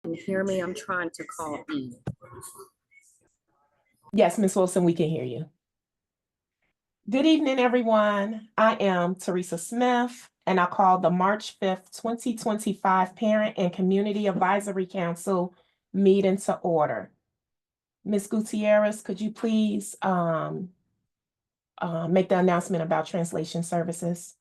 Can you hear me? I'm trying to call E. Yes, Ms. Wilson, we can hear you. Good evening, everyone. I am Teresa Smith, and I call the March 5th, 2025 Parent and Community Advisory Council meeting to order. Ms. Gutierrez, could you please make the announcement about translation services?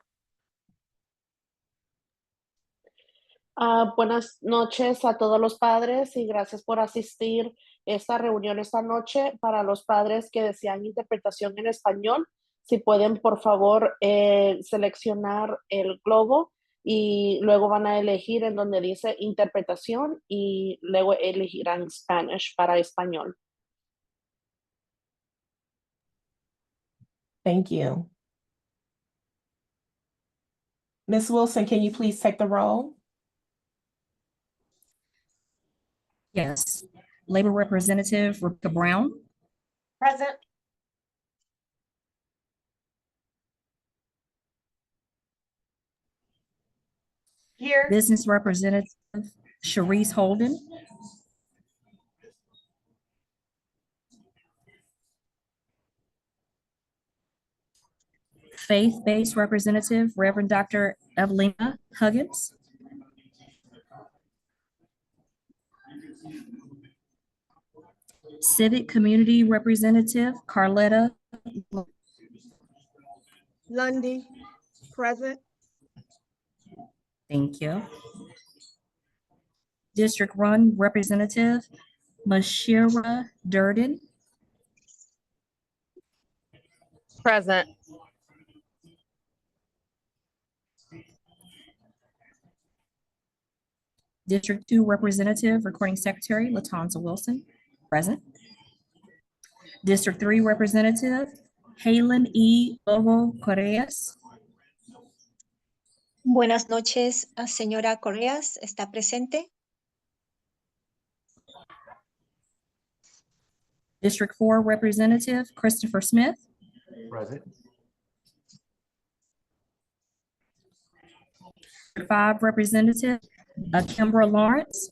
Buenas noches a todos los padres y gracias por asistir a esta reunión esta noche. Para los padres que desean interpretación en español, si pueden por favor seleccionar el globo y luego van a elegir en donde dice interpretación y luego elegirán Spanish para español. Thank you. Ms. Wilson, can you please take the roll? Yes. Labor Representative Rebecca Brown. Present. Here. Business Representative Sharice Holden. Faith-based Representative Reverend Dr. Evelina Huggins. Civic Community Representative Carletta Lundy. Present. Thank you. District 1 Representative Mashira Durden. Present. District 2 Representative Recording Secretary Latanza Wilson. Present. District 3 Representative Helen E. Lobo Correas. Buenas noches, señora Correas, ¿está presente? District 4 Representative Christopher Smith. Present. District 5 Representative Kimbra Lawrence.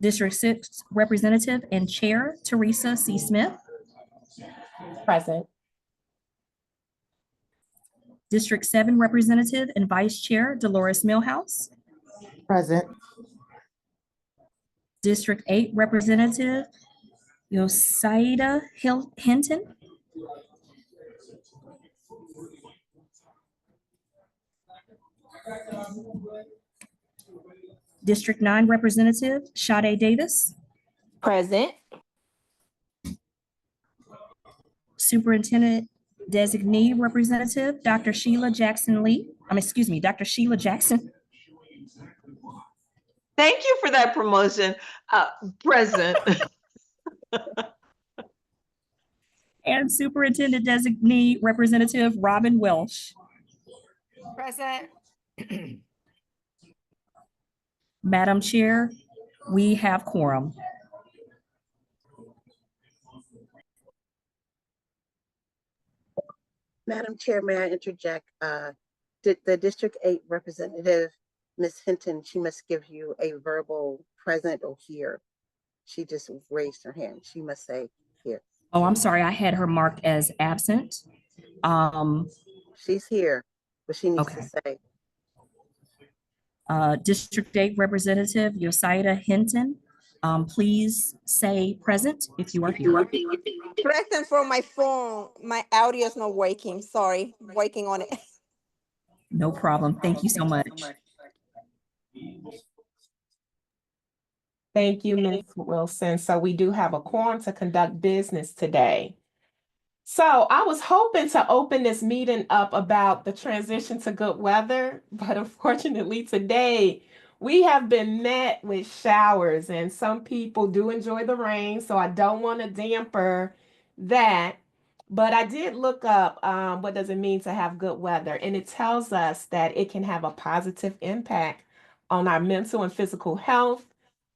District 6 Representative and Chair Teresa C. Smith. Present. District 7 Representative and Vice Chair Dolores Millhouse. Present. District 8 Representative Yosaida Hinton. District 9 Representative Sade Davis. Present. Superintendent Designee Representative Dr. Sheila Jackson Lee. Dr. Sheila Jackson. Thank you for that promotion. Present. And Superintendent Designee Representative Robin Welsh. Present. Madam Chair, we have quorum. Madam Chair, may I interject? The District 8 representative, Ms. Hinton, she must give you a verbal present or here. She just raised her hand. She must say here. Oh, I'm sorry. I had her marked as absent. She's here, but she needs Okay. to say. District 8 Representative Yosaida Hinton, please say present if you are here. Present from my phone. My audio is not working. Sorry, working on it. No problem. Thank you so much. Thank you, Ms. Wilson. So we do have a quorum to conduct business today. So I was hoping to open this meeting up about the transition to good weather, but unfortunately today we have been met with showers and some people do enjoy the rain, so I don't want to damper that. But I did look up what does it mean to have good weather, and it tells us that it can have a positive impact on our mental and physical health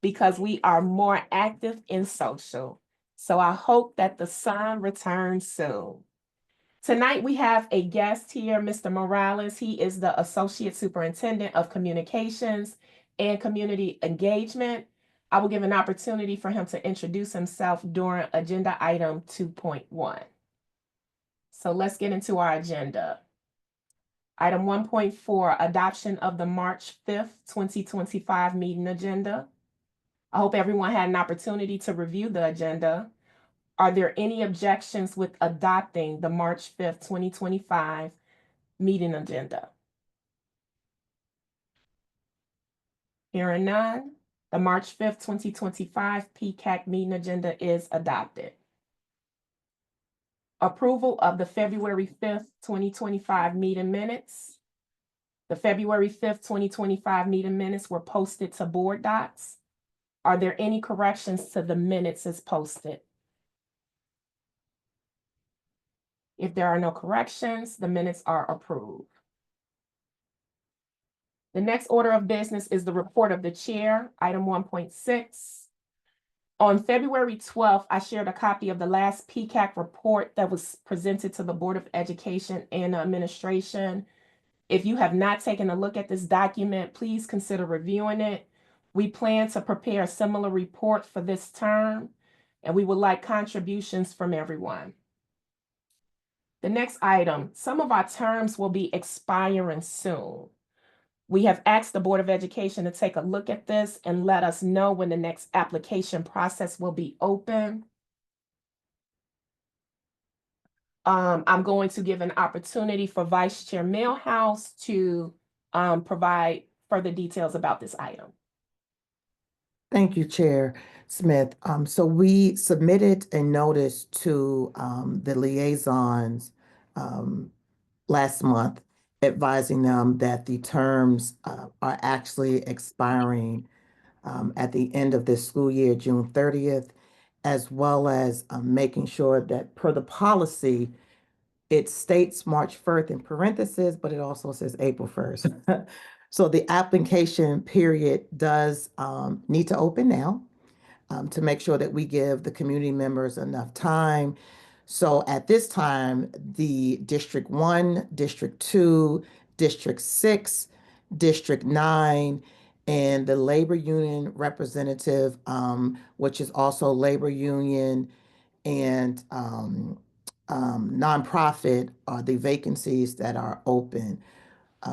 because we are more active and social. So I hope that the sun returns soon. Tonight, we have a guest here, Mr. Morales. He is the Associate Superintendent of Communications and Community Engagement. I will give an opportunity for him to introduce himself during agenda item 2.1. So let's get into our agenda. Item 1.4, adoption of the March 5th, 2025 meeting agenda. I hope everyone had an opportunity to review the agenda. Are there any objections with adopting the March 5th, 2025 meeting agenda? Hearing none, the March 5th, 2025 PCAC meeting agenda is adopted. Approval of the February 5th, 2025 meeting minutes. The February 5th, 2025 meeting minutes were posted to board docs. Are there any corrections to the minutes as posted? If there are no corrections, the minutes are approved. The next order of business is the report of the chair, item 1.6. On February 12th, I shared a copy of the last PCAC report that was presented to the Board of Education and Administration. If you have not taken a look at this document, please consider reviewing it. We plan to prepare a similar report for this term, and we would like contributions from everyone. The next item, some of our terms will be expiring soon. We have asked the Board of Education to take a look at this and let us know when the next application process will be open. I'm going to give an opportunity for Vice Chair Millhouse to provide further details about this item. Thank you, Chair Smith. So we submitted a notice to the liaisons last month, advising them that the terms are actually expiring at the end of this school year, June 30th, as well as making sure that per the policy, it states March 1st in parentheses, but it also says April 1st. So the application period does need to open now to make sure that we give the community members enough time. So at this time, the District 1, District 2, District 6, District 9, and the labor union representative, which is also labor union and nonprofit, are the vacancies that are open.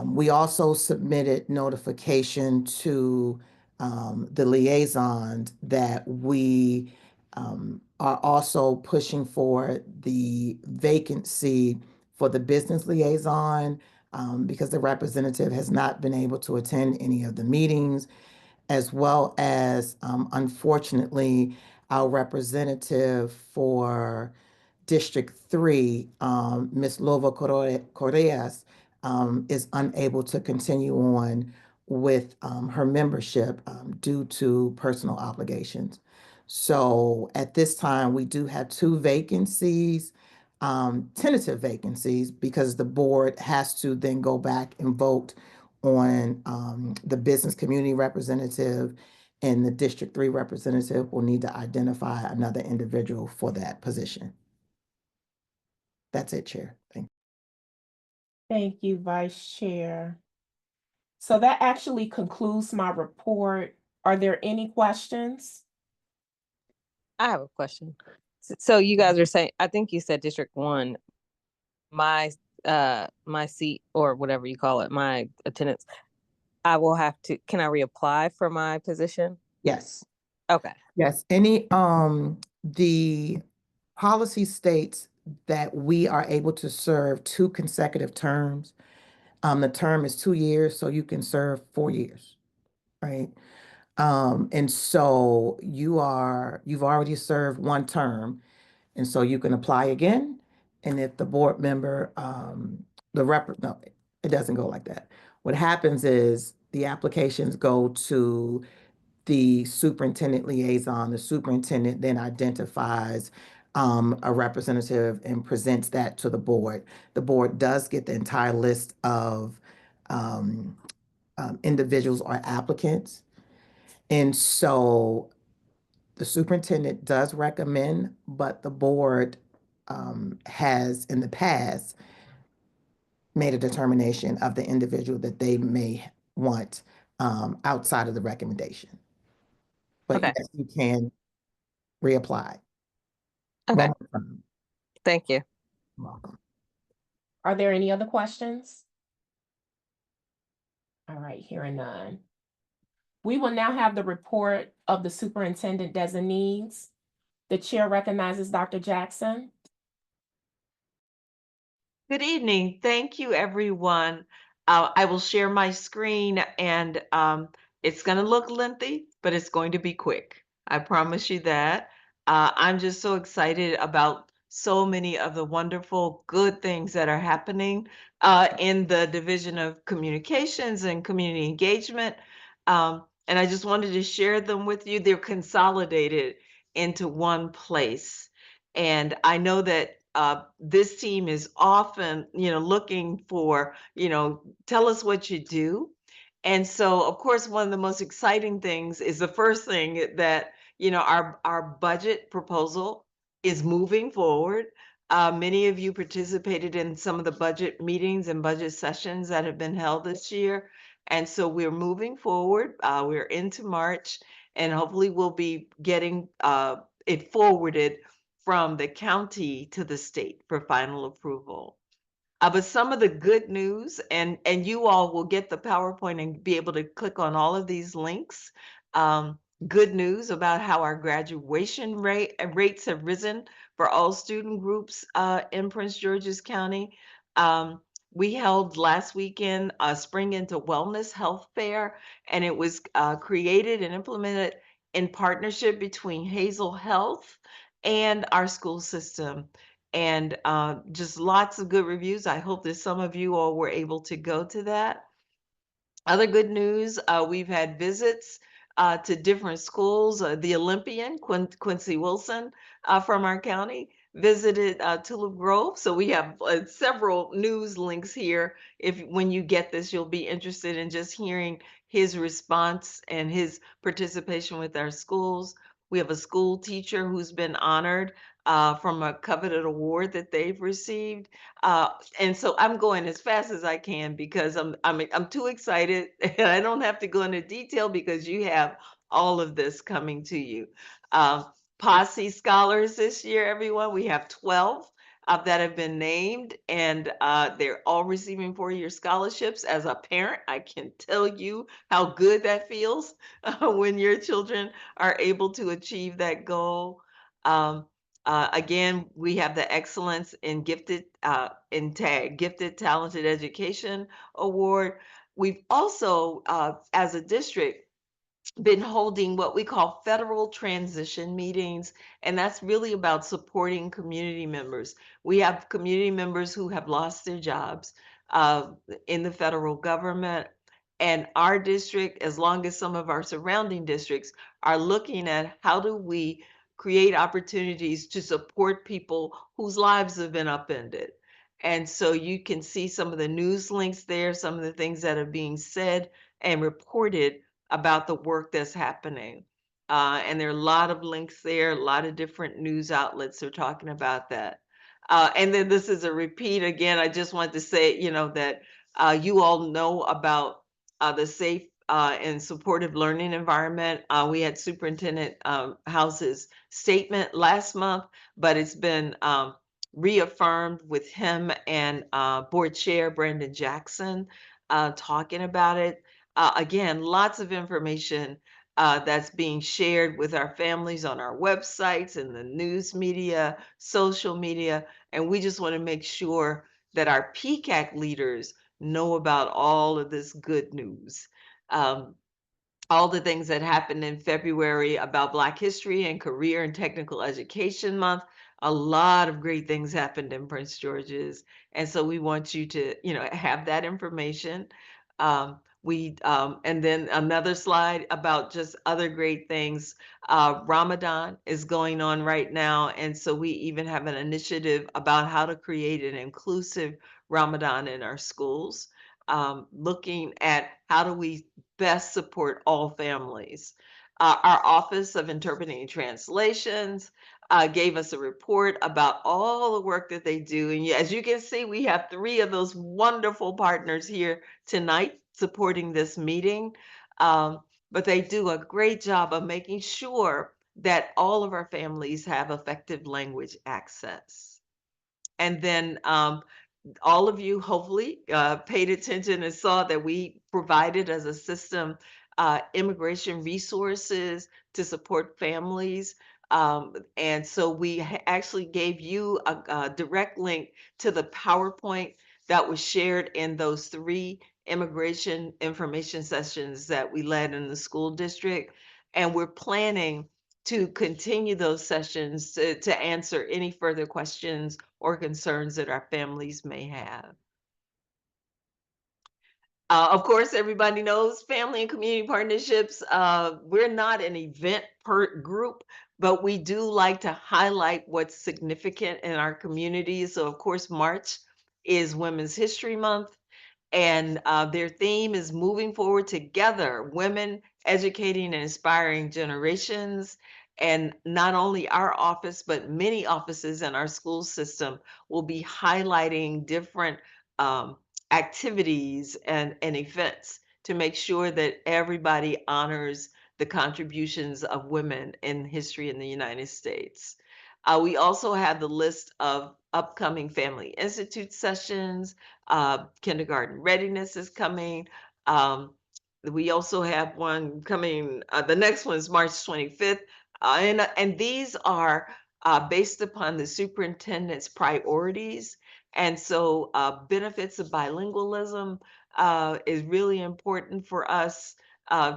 We also submitted notification to the liaisons that we are also pushing for the vacancy for the business liaison because the representative has not been able to attend any of the meetings, as well as unfortunately, our representative for District 3, Ms. Lova Correas, is unable to continue on with her membership due to personal obligations. So at this time, we do have 2 vacancies, tentative vacancies, because the board has to then go back and vote on the business community representative, and the District 3 representative will need to identify another individual for that position. That's it, Chair. Thank you. Thank you, Vice Chair. So that actually concludes my report. Are there any questions? I have a question. So you guys are saying, I think you said District 1, my seat or whatever you call it, my attendance, I will have to, can I reapply for my position? Yes. Okay. Yes. The policy states that we are able to serve 2 consecutive terms. The term is 2 years, so you can serve 4 years, right? And so you've already served 1 term, and so you can apply again. And if the board member, no, it doesn't go like that. What happens is the applications go to the superintendent liaison. The superintendent then identifies a representative and presents that to the board. The board does get the entire list of individuals or applicants. And so the superintendent does recommend, but the board has in the past made a determination of the individual that they may want outside of the recommendation. But Okay. yes, you can reapply. Okay. One more time. Thank you. You're welcome. Are there any other questions? All right, hearing none. We will now have the report of the superintendent designees. The chair recognizes Dr. Jackson. Good evening. Thank you, everyone. I will share my screen, and it's going to look lengthy, but it's going to be quick. I promise you that. I'm just so excited about so many of the wonderful, good things that are happening in the Division of Communications and Community Engagement. And I just wanted to share them with you. They're consolidated into one place. And I know that this team is often, looking for, tell us what you do. And so, of course, one of the most exciting things is the first thing that, our budget proposal is moving forward. Many of you participated in some of the budget meetings and budget sessions that have been held this year. And so we're moving forward. We're into March, and hopefully we'll be getting it forwarded from the county to the state for final approval. But some of the good news, and you all will get the PowerPoint and be able to click on all of these links. Good news about how our graduation rates have risen for all student groups in Prince George's County. We held last weekend a Spring into Wellness Health Fair, and it was created and implemented in partnership between Hazel Health and our school system. And just lots of good reviews. I hope that some of you all were able to go to that. Other good news, we've had visits to different schools. The Olympian, Quincy Wilson from our county, visited Tulip Grove. So we have several news links here. When you get this, you'll be interested in just hearing his response and his participation with our schools. We have a school teacher who's been honored from a coveted award that they've received. And so I'm going as fast as I can because I'm too excited, and I don't have to go into detail because you have all of this coming to you. Posse Scholars this year, everyone. We have 12 that have been named, and they're all receiving 4-year scholarships. As a parent, I can tell you how good that feels when your children are able to achieve that goal. Again, we have the Excellence in Gifted Gifted Talented Education Award. We've also, as a district, been holding what we call federal transition meetings, and that's really about supporting community members. We have community members who have lost their jobs in the federal government, and our district, as long as some of our surrounding districts, are looking at how do we create opportunities to support people whose lives have been upended. And so you can see some of the news links there, some of the things that are being said and reported about the work that's happening. And there are a lot of links there, a lot of different news outlets are talking about that. And then this is a repeat again. I just want to say, that you all know about the safe and supportive learning environment. We had Superintendent House's statement last month, but it's been reaffirmed with him and Board Chair Brandon Jackson talking about it. Again, lots of information that's being shared with our families on our websites and the news media, social media, and we just want to make sure that our PCAC leaders know about all of this good news. All the things that happened in February about Black History and Career and Technical Education Month. A lot of great things happened in Prince George's. And so we want you to, have that information. And then another slide about just other great things. Ramadan is going on right now. And so we even have an initiative about how to create an inclusive Ramadan in our schools. Looking at how do we best support all families. Our Office of Interpreting and Translations gave us a report about all the work that they do. And as you can see, we have 3 of those wonderful partners here tonight supporting this meeting. But they do a great job of making sure that all of our families have effective language access. And then all of you hopefully paid attention and saw that we provided as a system immigration resources to support families. And so we actually gave you a direct link to the PowerPoint that was shared in those 3 immigration information sessions that we led in the school district. And we're planning to continue those sessions to answer any further questions or concerns that our families may have. Of course, everybody knows family and community partnerships. We're not an event per group, but we do like to highlight what's significant in our community. So, of course, March is Women's History Month, and their theme is moving forward together, women educating and inspiring generations. And not only our office, but many offices in our school system will be highlighting different activities and events to make sure that everybody honors the contributions of women in history in the United States. We also have the list of upcoming Family Institute sessions. Kindergarten readiness is coming. We also have one coming. The next one is March 25th. And these are based upon the superintendent's priorities. And so benefits of bilingualism is really important for us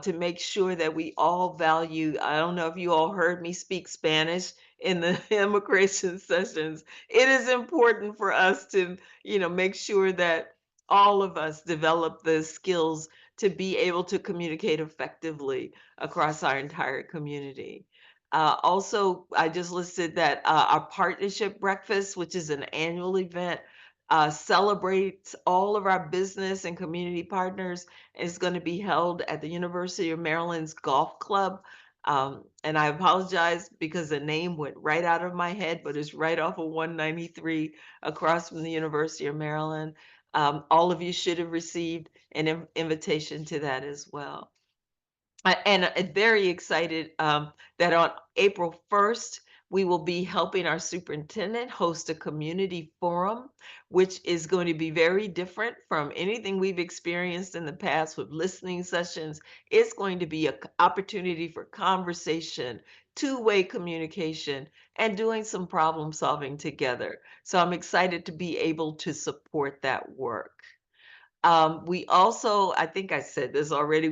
to make sure that we all value. I don't know if you all heard me speak Spanish in the immigration sessions. It is important for us to, make sure that all of us develop the skills to be able to communicate effectively across our entire community. Also, I just listed that our partnership breakfast, which is an annual event, celebrates all of our business and community partners, is going to be held at the University of Maryland's Golf Club. And I apologize because the name went right out of my head, but it's right off of 193 across from the University of Maryland. All of you should have received an invitation to that as well. And very excited that on April 1st, we will be helping our superintendent host a community forum, which is going to be very different from anything we've experienced in the past with listening sessions. It's going to be an opportunity for conversation, two-way communication, and doing some problem solving together. So I'm excited to be able to support that work. We also, I think I said this already,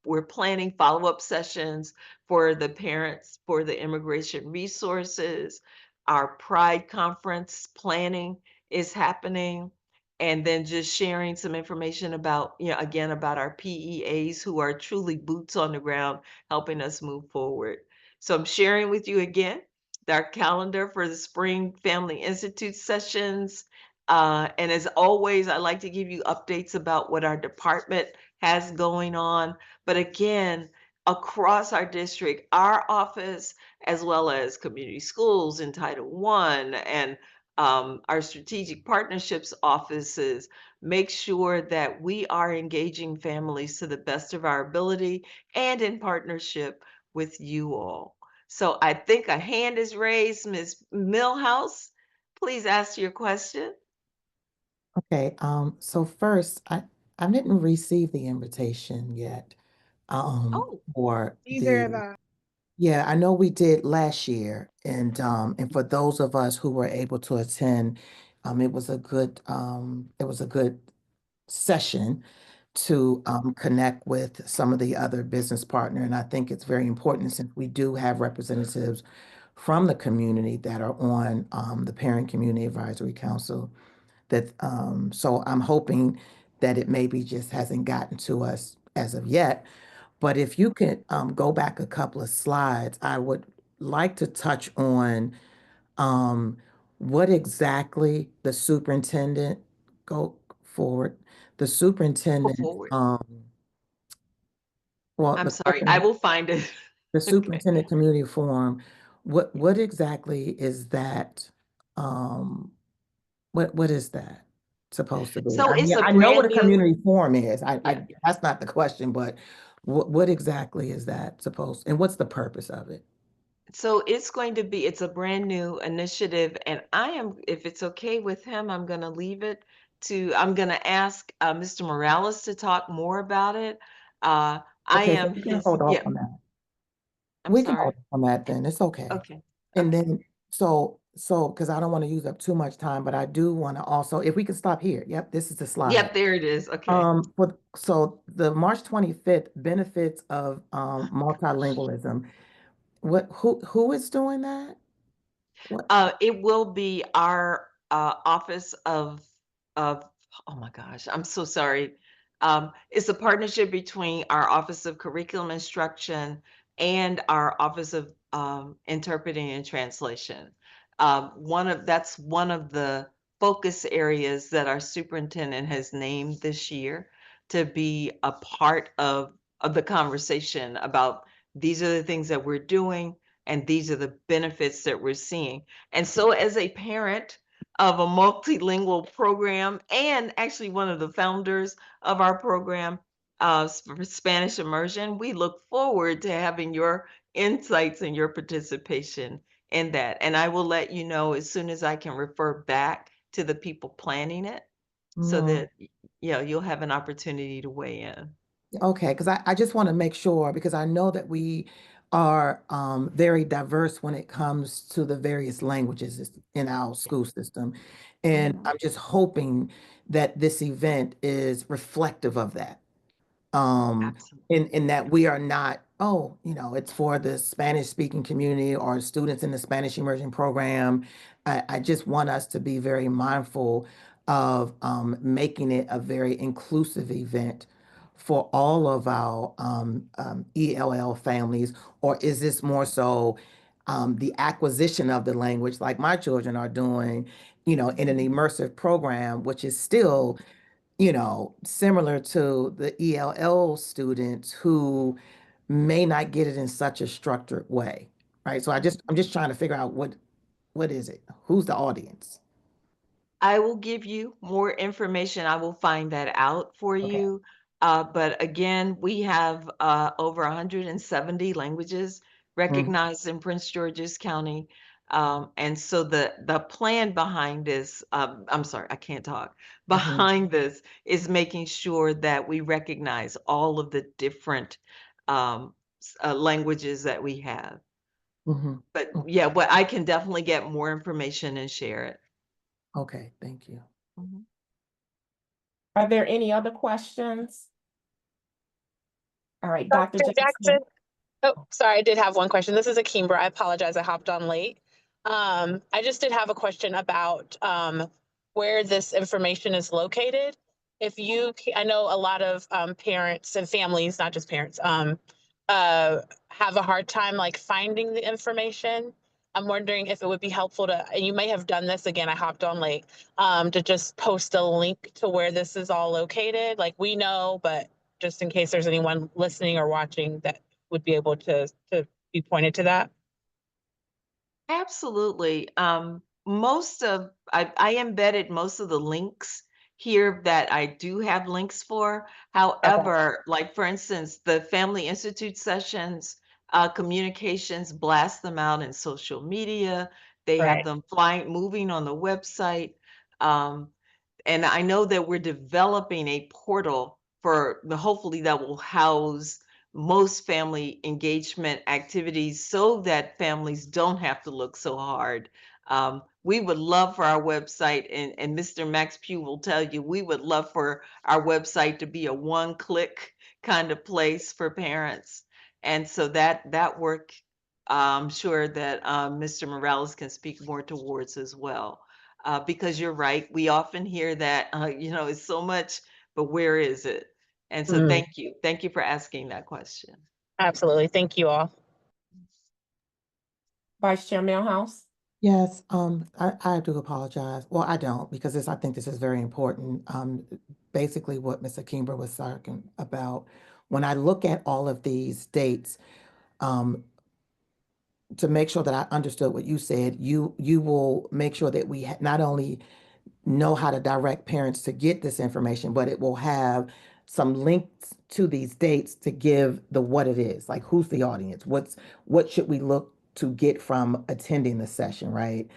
we're planning follow-up sessions for the parents for the immigration resources. Our Pride conference planning is happening. And then just sharing some information about, again, about our PEAs who are truly boots on the ground, helping us move forward. So I'm sharing with you again our calendar for the Spring Family Institute sessions. And as always, I like to give you updates about what our department has going on. But again, across our district, our office, as well as community schools in Title I and our strategic partnerships offices, make sure that we are engaging families to the best of our ability and in partnership with you all. So I think a hand is raised. Ms. Millhouse, please ask your question. Okay, so first, I didn't receive the invitation yet, Oh, for Either the, of us. yeah, I know we did last year, and for those of us who were able to attend, it was a good, session to connect with some of the other business partner, and I think it's very important since we do have representatives from the community that are on the Parent Community Advisory Council. That so I'm hoping that it maybe just hasn't gotten to us as of yet. But if you could go back a couple of slides, I would like to touch on what exactly the superintendent go forward. The go superintendent forward. Well, I'm the sorry, question I is, will find it. the Okay. superintendent community forum, what exactly is that? What is that supposed to be? So I it's mean, a I know what brand a new, community forum is. yeah. That's not the question, but what exactly is that supposed, and what's the purpose of it? So it's a brand new initiative, and if it's okay with him, I'm gonna ask Mr. Morales to talk more about it. I Okay, so am we can his, hold off yeah, on that. I'm We can hold sorry. off on that then. It's okay. Okay, And okay. then, because I don't want to use up too much time, but I do want to also, if we can stop here. Yep, this is the slide. Yep, there it is. Okay. So the March 25th benefits of multilingualism. Who is doing that? What? It will be our office of oh my gosh, I'm so sorry. It's a partnership between our Office of Curriculum Instruction and our Office of Interpreting and Translation. That's one of the focus areas that our superintendent has named this year to be a part of the conversation about these are the things that we're doing and these are the benefits that we're seeing. And so as a parent of a multilingual program and actually one of the founders of our program, for Spanish immersion, we look forward to having your insights and your participation in that. And I will let you know as soon as I can refer back to the people planning it so that you'll have an opportunity to weigh in. Okay, because I just want to make sure, because I know that we are very diverse when it comes to the various languages in our school system. And I'm just hoping that this event is reflective of that. Absolutely. In that we are not, it's for the Spanish speaking community or students in the Spanish immersion program. I just want us to be very mindful of making it a very inclusive event for all of our ELL families, or is this more so the acquisition of the language like my children are doing, in an immersive program, which is still similar to the ELL students who may not get it in such a structured way, right? So I'm just trying to figure out what is it? Who's the audience? I will give you more information. I will find that out for Okay. you. But again, we have over 170 languages recognized in Prince George's County. And so the plan behind this, I'm sorry, I can't talk. Behind this is making sure that we recognize all of the different languages that we have. But yeah, but I can definitely get more information and share it. Okay, thank you. Are there any other questions? All right, Dr. Dr. Jackson. Jackson. Oh, sorry, I did have one question. This is Akimber. I apologize, I hopped on late. I just did have a question about where this information is located. I know a lot of parents and families, not just parents, have a hard time like finding the information. I'm wondering if it would be helpful and you may have done this again, I hopped on late, to just post a link to where this is all located. Like we know, but just in case there's anyone listening or watching that would be able to be pointed to that. Absolutely. I embedded most of the links here that I do have links for. However, like for instance, the Family Institute sessions, communications blast them out in social media. They have them moving on the website. And I know that we're developing a portal hopefully that will house most family engagement activities so that families don't have to look so hard. We would love for our website, and Mr. Max Pugh will tell you, we would love for our website to be a one-click kind of place for parents. And so that work, I'm sure that Mr. Morales can speak more towards as well. Because you're right, we often hear that, it's so much, but where is it? And so thank you. Thank you for asking that question. Absolutely. Thank you all. Vice Chair Millhouse. Yes, I do apologize. Well, I don't, because I think this is very important. Basically what Ms. Akimber was talking about when I look at all of these dates, to make sure that I understood what you said, you will make sure that we not only know how to direct parents to get this information, but it will have some links to these dates to give the what it is, like who's the audience, what should we look to get from attending the session, right?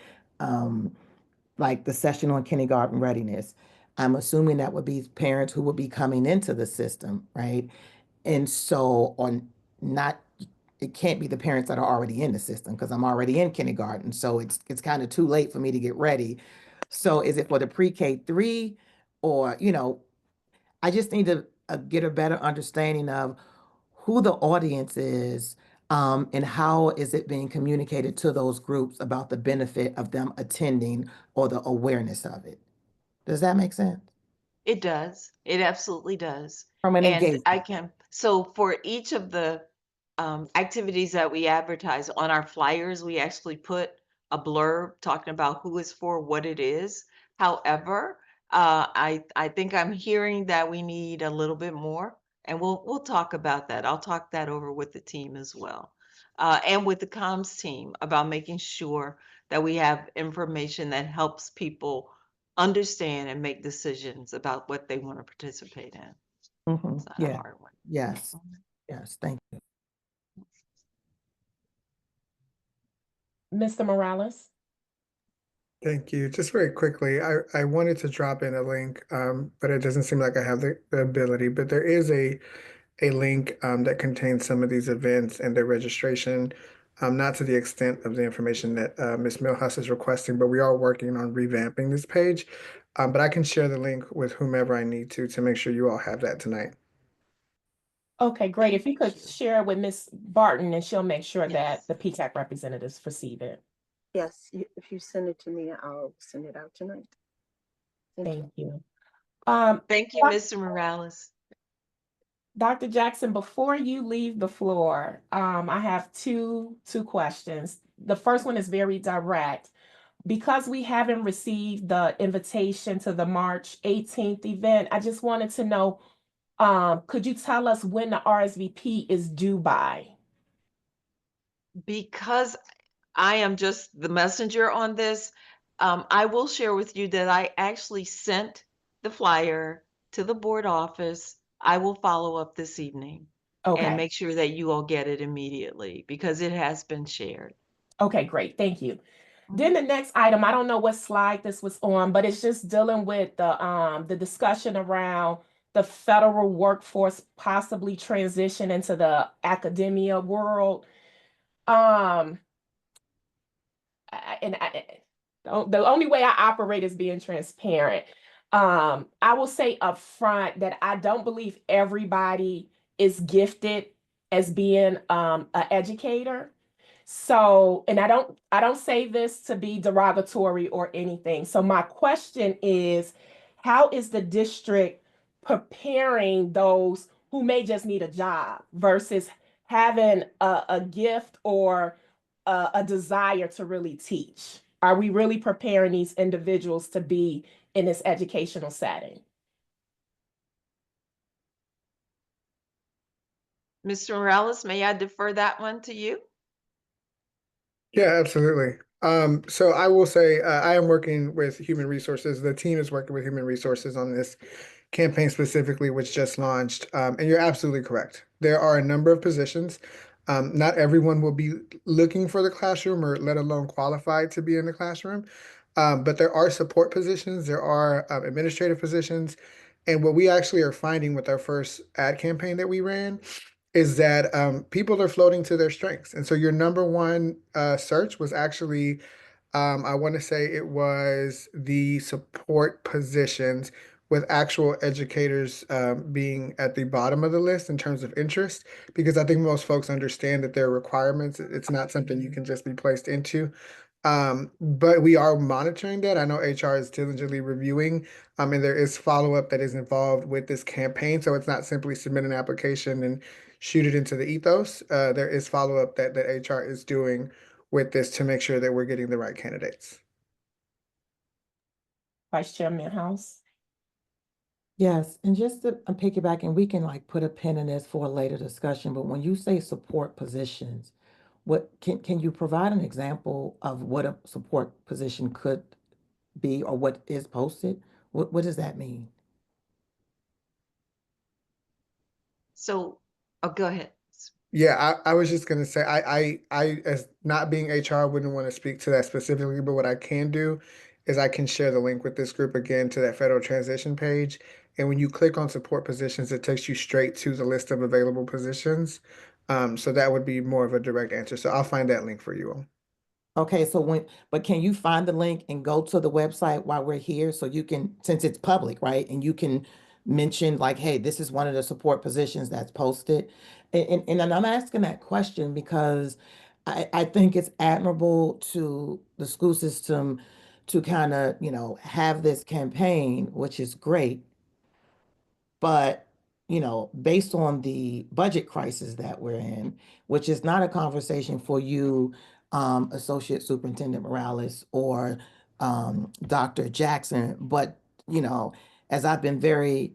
Like the session on kindergarten readiness. I'm assuming that would be parents who would be coming into the system, right? And so on not it can't be the parents that are already in the system because I'm already in kindergarten. So it's kind of too late for me to get ready. So is it for the pre-K 3 or, I just need to get a better understanding of who the audience is, and how is it being communicated to those groups about the benefit of them attending or the awareness of it. Does that make sense? It does. It absolutely does. From an And I engagement. can, so for each of the activities that we advertise on our flyers, we actually put a blurb talking about who it's for, what it is. However, I think I'm hearing that we need a little bit more, and we'll talk about that. I'll talk that over with the team as well, and with the comms team about making sure that we have information that helps people understand and make decisions about what they want to participate in. Mhm. It's not a Yeah. hard one. Yes. Yes. Thank you. Mr. Morales? Thank you. Just very quickly, I wanted to drop in a link, but it doesn't seem like I have the ability. But there is a link that contains some of these events and their registration, not to the extent of the information that Ms. Milhouse is requesting, but we are working on revamping this page. But I can share the link with whomever I need to make sure you all have that tonight. Okay, great. If you could share it with Ms. Barton, and she'll make sure Yes. that the PTAC representatives receive it. Yes, if you send it to me, I'll send it out tonight. Thank you. Thank you, Mr. Morales. Dr. Jackson, before you leave the floor, I have two questions. The first one is very direct. Because we haven't received the invitation to the March 18th event, I just wanted to know, could you tell us when the RSVP is due by? Because I am just the messenger on this, I will share with you that I actually sent the flyer to the board office. I will follow up this evening and Okay. make sure that you all get it immediately because it has been shared. Okay, great. Thank you. Then the next item, I don't know what slide this was on, but it's just dealing with the discussion around the federal workforce possibly transition into the academia world. The only way I operate is being transparent. I will say up front that I don't believe everybody is gifted as being an educator. So, and I don't say this to be derogatory or anything. So my question is, how is the district preparing those who may just need a job versus having a gift or a desire to really teach? Are we really preparing these individuals to be in this educational setting? Mr. Morales, may I defer that one to you? Yeah, absolutely. So I will say I am working with human resources. The team is working with human resources on this campaign specifically, which just launched. And you're absolutely correct. There are a number of positions. Not everyone will be looking for the classroom or let alone qualified to be in the classroom. But there are support positions, there are administrative positions. And what we actually are finding with our first ad campaign that we ran is that people are floating to their strengths. And so your number one search was actually, I want to say it was the support positions with actual educators being at the bottom of the list in terms of interest, because I think most folks understand that there are requirements. It's not something you can just be placed into. But we are monitoring that. I know HR is diligently reviewing, and there is follow-up that is involved with this campaign. So it's not simply submit an application and shoot it into the ethos. There is follow-up that HR is doing with this to make sure that we're getting the right candidates. Vice Chair Milhouse. Yes, and just to piggyback, and we can like put a pin in this for a later discussion, but when you say support positions, what can you provide an example of what a support position could be or what is posted? What does that mean? So, oh, go ahead. Yeah, I was just gonna say I as not being HR wouldn't want to speak to that specifically, but what I can do is I can share the link with this group again to that federal transition page. And when you click on support positions, it takes you straight to the list of available positions. So that would be more of a direct answer. So I'll find that link for you all. Okay, so but can you find the link and go to the website while we're here so you can, since it's public, right? And you can mention like, hey, this is one of the support positions that's posted. And I'm asking that question because I think it's admirable to the school system to kind of, have this campaign, which is great. But, based on the budget crisis that we're in, which is not a conversation for you, Associate Superintendent Morales or Dr. Jackson, but, as I've been very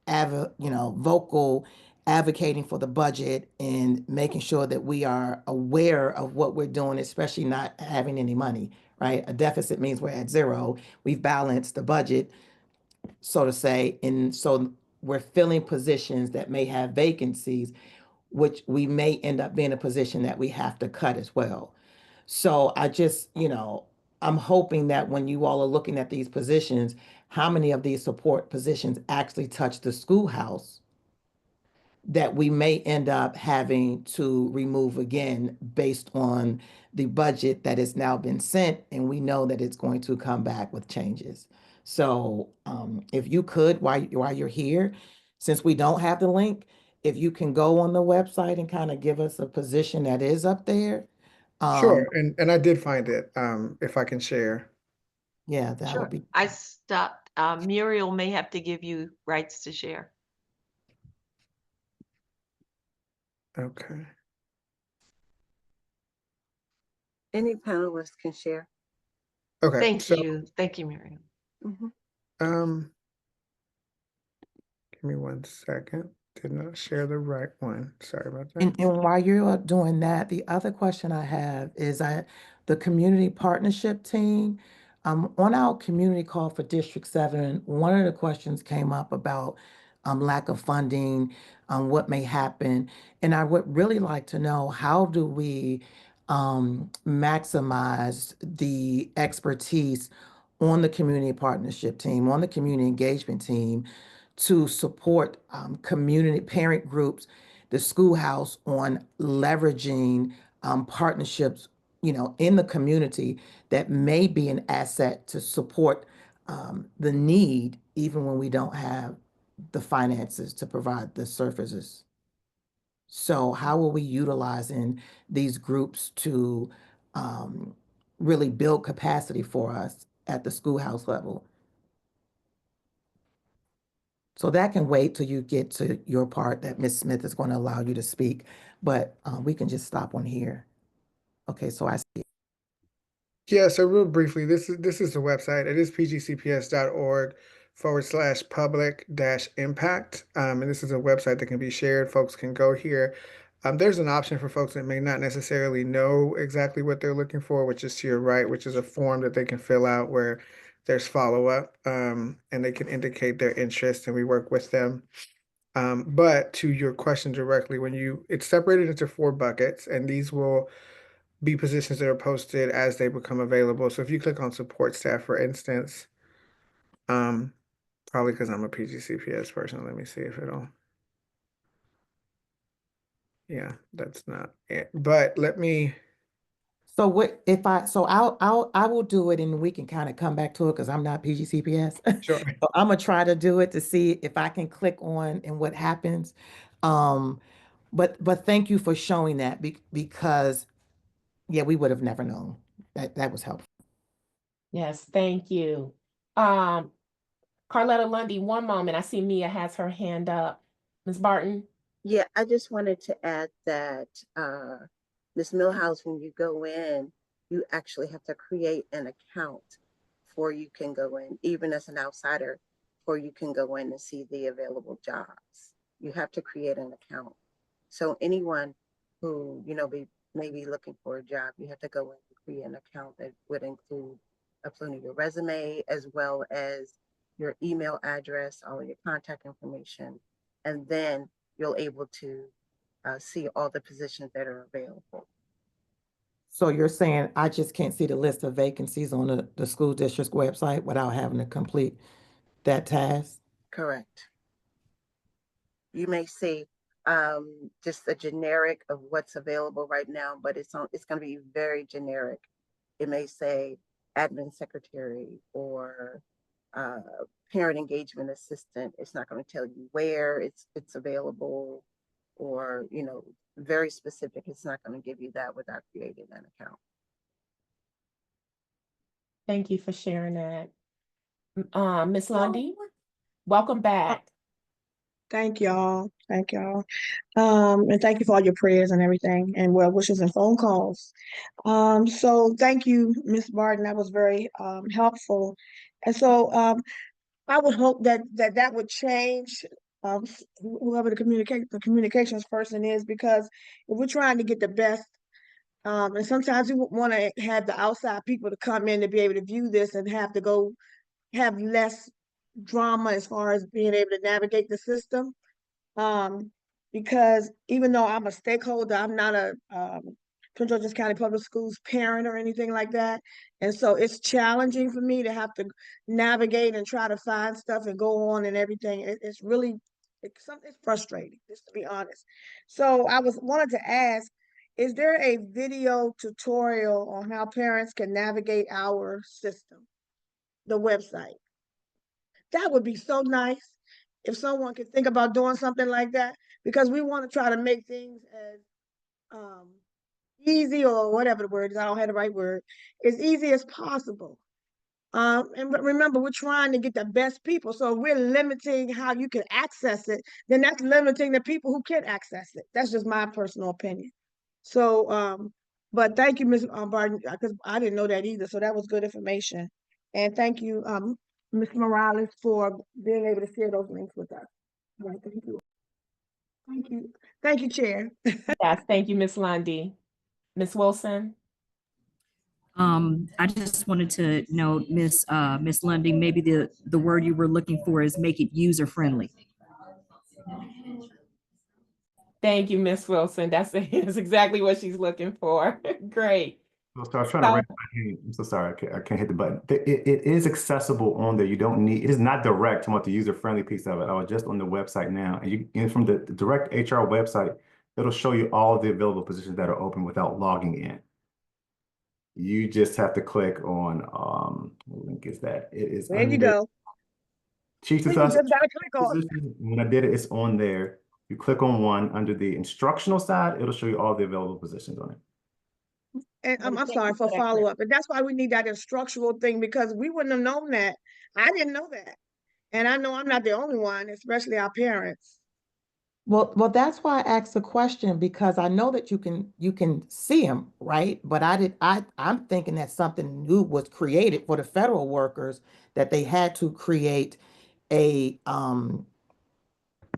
vocal advocating for the budget and making sure that we are aware of what we're doing, especially not having any money, right? A deficit means we're at zero. We've balanced the budget, so to say. And so we're filling positions that may have vacancies, which we may end up being a position that we have to cut as well. So I just, I'm hoping that when you all are looking at these positions, how many of these support positions actually touch the schoolhouse that we may end up having to remove again based on the budget that has now been sent, and we know that it's going to come back with changes. So if you could, while you're here, since we don't have the link, if you can go on the website and kind of give us a position that is up there. Sure, and I did find it, if I can share. Yeah, that would Sure. be. I stopped. Muriel may have to give you rights to share. Okay. Any panelists can share. Okay, Thank so you. Thank you, Miriam. um give me 1 second. Did not share the right one. Sorry about that. And while you're doing that, the other question I have is the community partnership team, on our community call for District 7, one of the questions came up about lack of funding, what may happen. And I would really like to know, how do we maximize the expertise on the community partnership team, on the community engagement team, to support community parent groups, the schoolhouse, on leveraging partnerships, in the community that may be an asset to support the need, even when we don't have the finances to provide the services. So how are we utilizing these groups to really build capacity for us at the schoolhouse level? So that can wait till you get to your part that Ms. Smith is going to allow you to speak, but we can just stop on here. Okay, so I see. Yeah, so real briefly, this is the website. It is pgcps.org/public-impact. And this is a website that can be shared. Folks can go here. There's an option for folks that may not necessarily know exactly what they're looking for, which is to your right, which is a form that they can fill out where there's follow-up, and they can indicate their interest and we work with them. But to your question directly, it's separated into 4 buckets, and these will be positions that are posted as they become available. So if you click on support staff, for instance, probably because I'm a PGCPS person, let me see if yeah, that's not it. But let me. So I will do it and we can kind of come back to it because I'm not PGCPS. Sure. So I'm gonna try to do it to see if I can click on and what happens. But thank you for showing that because yeah, we would have never known. That was helpful. Yes, thank you. Carletta Lundy, one moment. I see Mia has her hand up. Ms. Barton? Yeah, I just wanted to add that Ms. Millhouse, when you go in, you actually have to create an account before you can go in, even as an outsider. before you can go in and see the available jobs. You have to create an account. So anyone who, may be looking for a job, you have to go in and create an account that would include uploading your resume as well as your email address, all of your contact information, and then you'll able to see all the positions that are available. So you're saying I just can't see the list of vacancies on the school district's website without having to complete that task? Correct. You may see just a generic of what's available right now, but it's going to be very generic. It may say admin secretary or parent engagement assistant. It's not going to tell you where it's available, or very specific. It's not going to give you that without creating an account. Thank you for sharing that. Ms. Lundy, welcome back. Thank y'all. Thank y'all. And thank you for all your prayers and everything, and well wishes and phone calls. So thank you, Ms. Barton. That was very helpful. And so I would hope that would change, whoever the communications person is, because if we're trying to get the best, and sometimes we want to have the outside people to come in to be able to view this and have less drama as far as being able to navigate the system. Because even though I'm a stakeholder, I'm not a Prince George's County Public Schools parent or anything like that. And so it's challenging for me to have to navigate and try to find stuff and go on and everything. It's frustrating, just to be honest. So I wanted to ask, is there a video tutorial on how parents can navigate our system, the website? That would be so nice if someone could think about doing something like that, because we want to try to make things as easy, or whatever the word is, I don't have the right word, as easy as possible. And remember, we're trying to get the best people. So if we're limiting how you can access it, then that's limiting the people who can access it. That's just my personal opinion. So, but thank you, Ms. Barton, because I didn't know that either. So that was good information. And thank you, Ms. Morales, for being able to share those links with us. All right, thank you. Thank you. Thank you, Chair. Yes, thank you, Ms. Lundy. Ms. Wilson? I just wanted to note, Miss Lundy, maybe the word you were looking for is make it user friendly. Thank you, Ms. Wilson. That's exactly what she's looking for. Great. So I was trying to raise my hand. I'm so sorry, I can't hit the button. It is accessible on there. You don't need, it is not direct. I want the user-friendly piece of it. I was just on the website now, and from the direct HR website, it'll show you all of the available positions that are open without logging in. You just have to click on, what link is that? It is There you go. Chief You just gotta click on it. When I did it, it's on there. You click on one under the instructional side, it'll show you all the available positions on it. And I'm sorry for follow-up, but that's why we need that instructional thing, because we wouldn't have known that. I didn't know that. And I know I'm not the only one, especially our parents. Well, that's why I asked the question, because I know that you can see them, right? But I'm thinking that something new was created for the federal workers, that they had to create an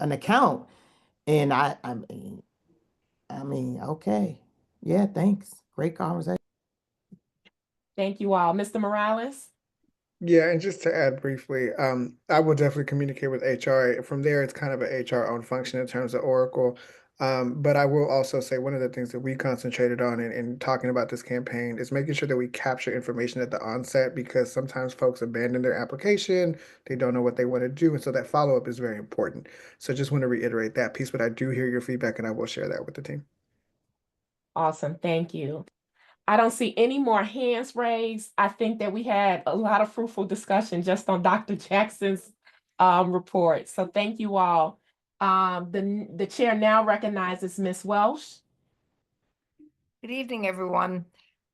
account. And I mean, okay. Yeah, thanks. Great conversation. Thank you all. Mr. Morales? Yeah, and just to add briefly, I will definitely communicate with HR. From there, it's kind of an HR own function in terms of Oracle. But I will also say one of the things that we concentrated on in talking about this campaign is making sure that we capture information at the onset, because sometimes folks abandon their application, they don't know what they want to do, and so that follow-up is very important. So just want to reiterate that piece, but I do hear your feedback and I will share that with the team. Awesome, thank you. I don't see any more hands raised. I think that we had a lot of fruitful discussion just on Dr. Jackson's report. So thank you all. The chair now recognizes Ms. Welsh. Good evening, everyone.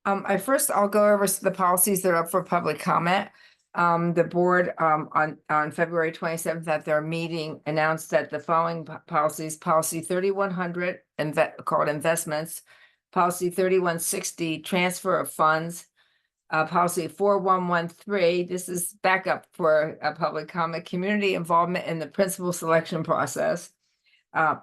I'll go over the policies that are up for public comment. The board on February 27th at their meeting announced that the following policies: policy 3100 called investments, policy 3160 transfer of funds, Policy 4113, this is backup for a public comment, community involvement in the principal selection process.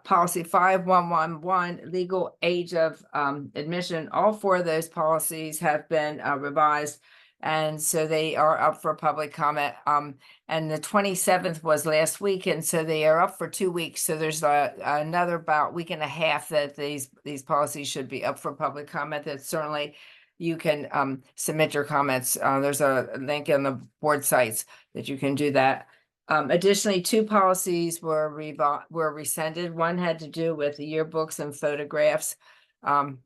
Policy 5111, legal age of admission. All four of those policies have been revised. And so they are up for public comment. And the 27th was last week, and so they are up for 2 weeks. So there's another about week and a half that these policies should be up for public comment. That certainly you can submit your comments. There's a link on the board sites that you can do that. Additionally, 2 policies were rescinded. One had to do with the yearbooks and photographs.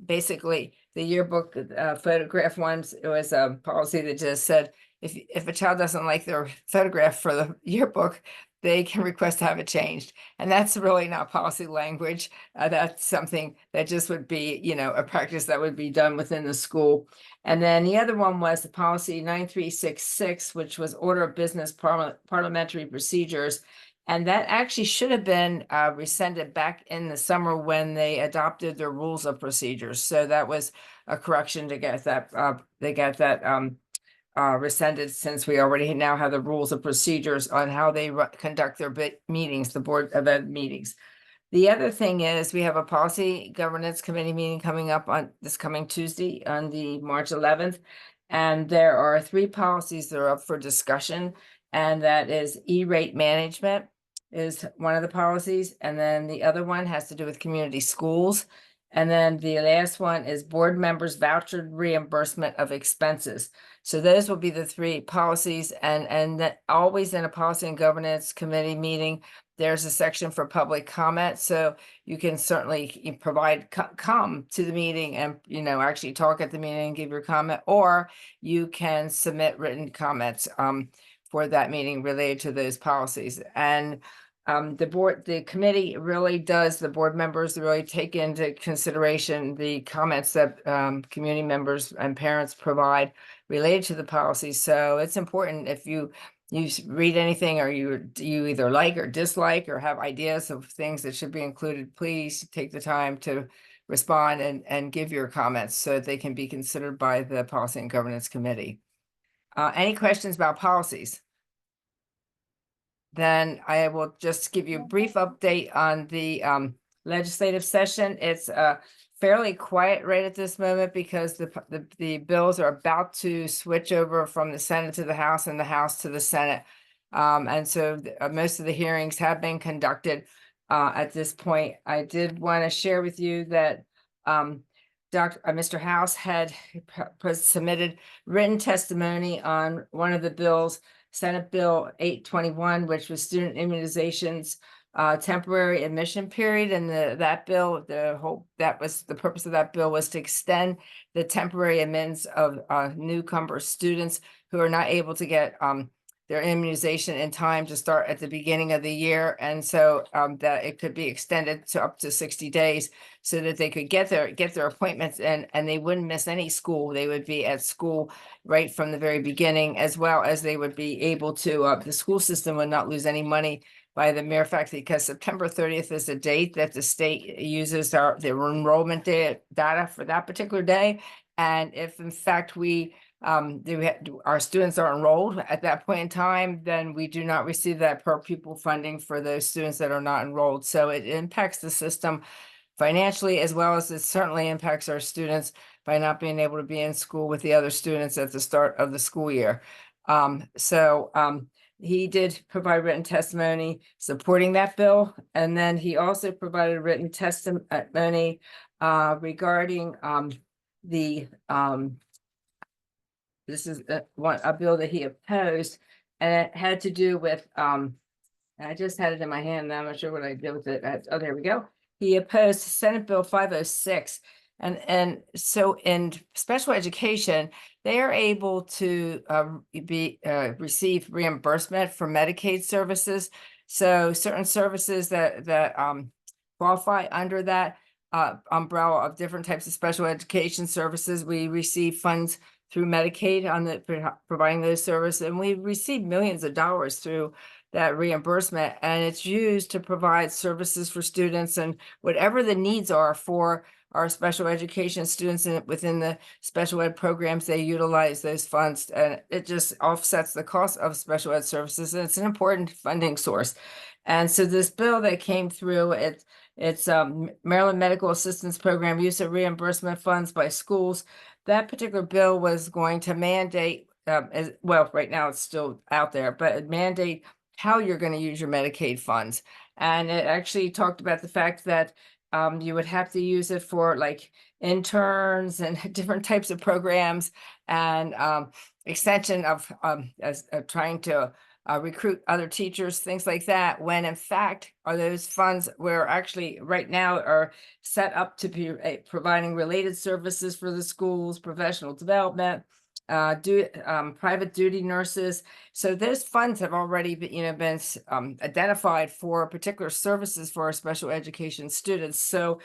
Basically, the yearbook photograph ones, it was a policy that just said if a child doesn't like their photograph for the yearbook, they can request to have it changed. And that's really not policy language. That's something that just would be, you know, a practice that would be done within the school. And then the other one was the policy 9366, which was order of business parliamentary procedures. And that actually should have been rescinded back in the summer when they adopted their rules of procedures. So that was a correction to get that, rescinded, since we already now have the rules of procedures on how they conduct their meetings, the Board of Ed meetings. The other thing is we have a policy governance committee meeting coming up on this coming Tuesday on the March 11th. And there are 3 policies that are up for discussion, and that is E-rate management is one of the policies. And then the other one has to do with community schools. And then the last one is board members voucher reimbursement of expenses. So those will be the 3 policies, and that always in a policy and governance committee meeting, there's a section for public comment. So you can certainly come to the meeting and, you know, actually talk at the meeting and give your comment, or you can submit written comments for that meeting related to those policies. And the committee really does, the board members really take into consideration the comments that community members and parents provide related to the policies. So it's important, if you read anything, or you either like or dislike or have ideas of things that should be included, please take the time to respond and give your comments so that they can be considered by the Policy and Governance Committee. Any questions about policies? Then I will just give you a brief update on the legislative session. It's fairly quiet right at this moment because the bills are about to switch over from the Senate to the House and the House to the Senate. And so most of the hearings have been conducted at this point. I did want to share with you that Mr. House had submitted written testimony on one of the bills, Senate Bill 821, which was student immunizations temporary admission period. And that bill, the purpose of that bill was to extend the temporary admittance of newcomer students who are not able to get their immunization in time to start at the beginning of the year. And so that it could be extended to up to 60 days so that they could get their appointments and they wouldn't miss any school. They would be at school right from the very beginning, as well as they would be able to, the school system would not lose any money by the mere fact that, because September 30th is the date that the state uses their enrollment data for that particular day. And if in fact our students are enrolled at that point in time, then we do not receive that per pupil funding for those students that are not enrolled. So it impacts the system financially, as well as it certainly impacts our students by not being able to be in school with the other students at the start of the school year. He did provide written testimony supporting that bill. And then he also provided written testimony regarding this is a bill that he opposed, and it had to do with, I just had it in my hand, and I'm not sure what I did with it. Oh, there we go. He opposed Senate Bill 506. And so in special education, they are able to receive reimbursement for Medicaid services. So certain services that qualify under that umbrella of different types of special education services, we receive funds through Medicaid on providing those services, and we receive millions of dollars through that reimbursement, and it's used to provide services for students and whatever the needs are for our special education students within the special ed programs, they utilize those funds, and it just offsets the cost of special ed services. And it's an important funding source. And so this bill that came through, it's Maryland Medical Assistance Program, use of reimbursement funds by schools. That particular bill was going to mandate, right now it's still out there, but mandate how you're going to use your Medicaid funds. And it actually talked about the fact that you would have to use it for like interns and different types of programs, and extension of trying to recruit other teachers, things like that, when in fact are those funds where actually right now are set up to be providing related services for the schools, professional development, private duty nurses. So those funds have already been identified for particular services for our special education students. So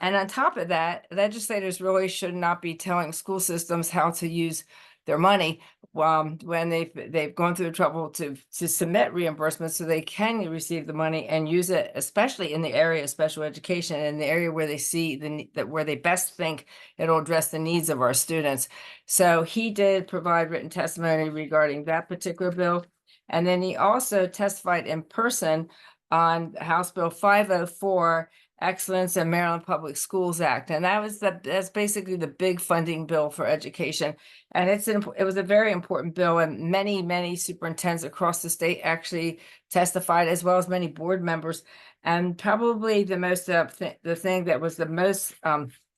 and on top of that, legislators really should not be telling school systems how to use their money when they've gone through the trouble to submit reimbursements so they can receive the money and use it, especially in the area of special education, in the area where they see where they best think it'll address the needs of our students. So he did provide written testimony regarding that particular bill. And then he also testified in person on House Bill 504, Excellence in Maryland Public Schools Act. And that's basically the big funding bill for education. And it was a very important bill, and many superintendents across the state actually testified, as well as many board members. And probably the thing that was the most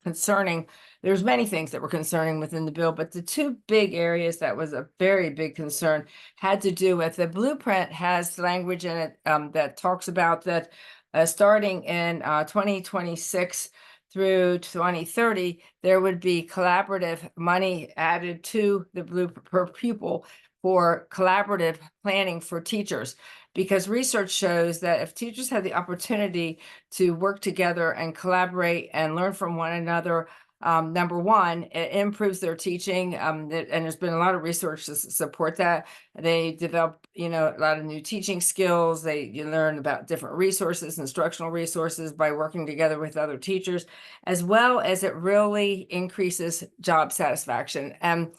concerning, there's many things that were concerning within the bill, but the two big areas that was a very big concern had to do with the blueprint has language in it that talks about that starting in 2026 through 2030, there would be collaborative money added to the blueprint per pupil for collaborative planning for teachers. Because research shows that if teachers have the opportunity to work together and collaborate and learn from one another, number one, it improves their teaching, and there's been a lot of research to support that. They develop, a lot of new teaching skills. You learn about different resources, instructional resources, by working together with other teachers, as well as it really increases job satisfaction. And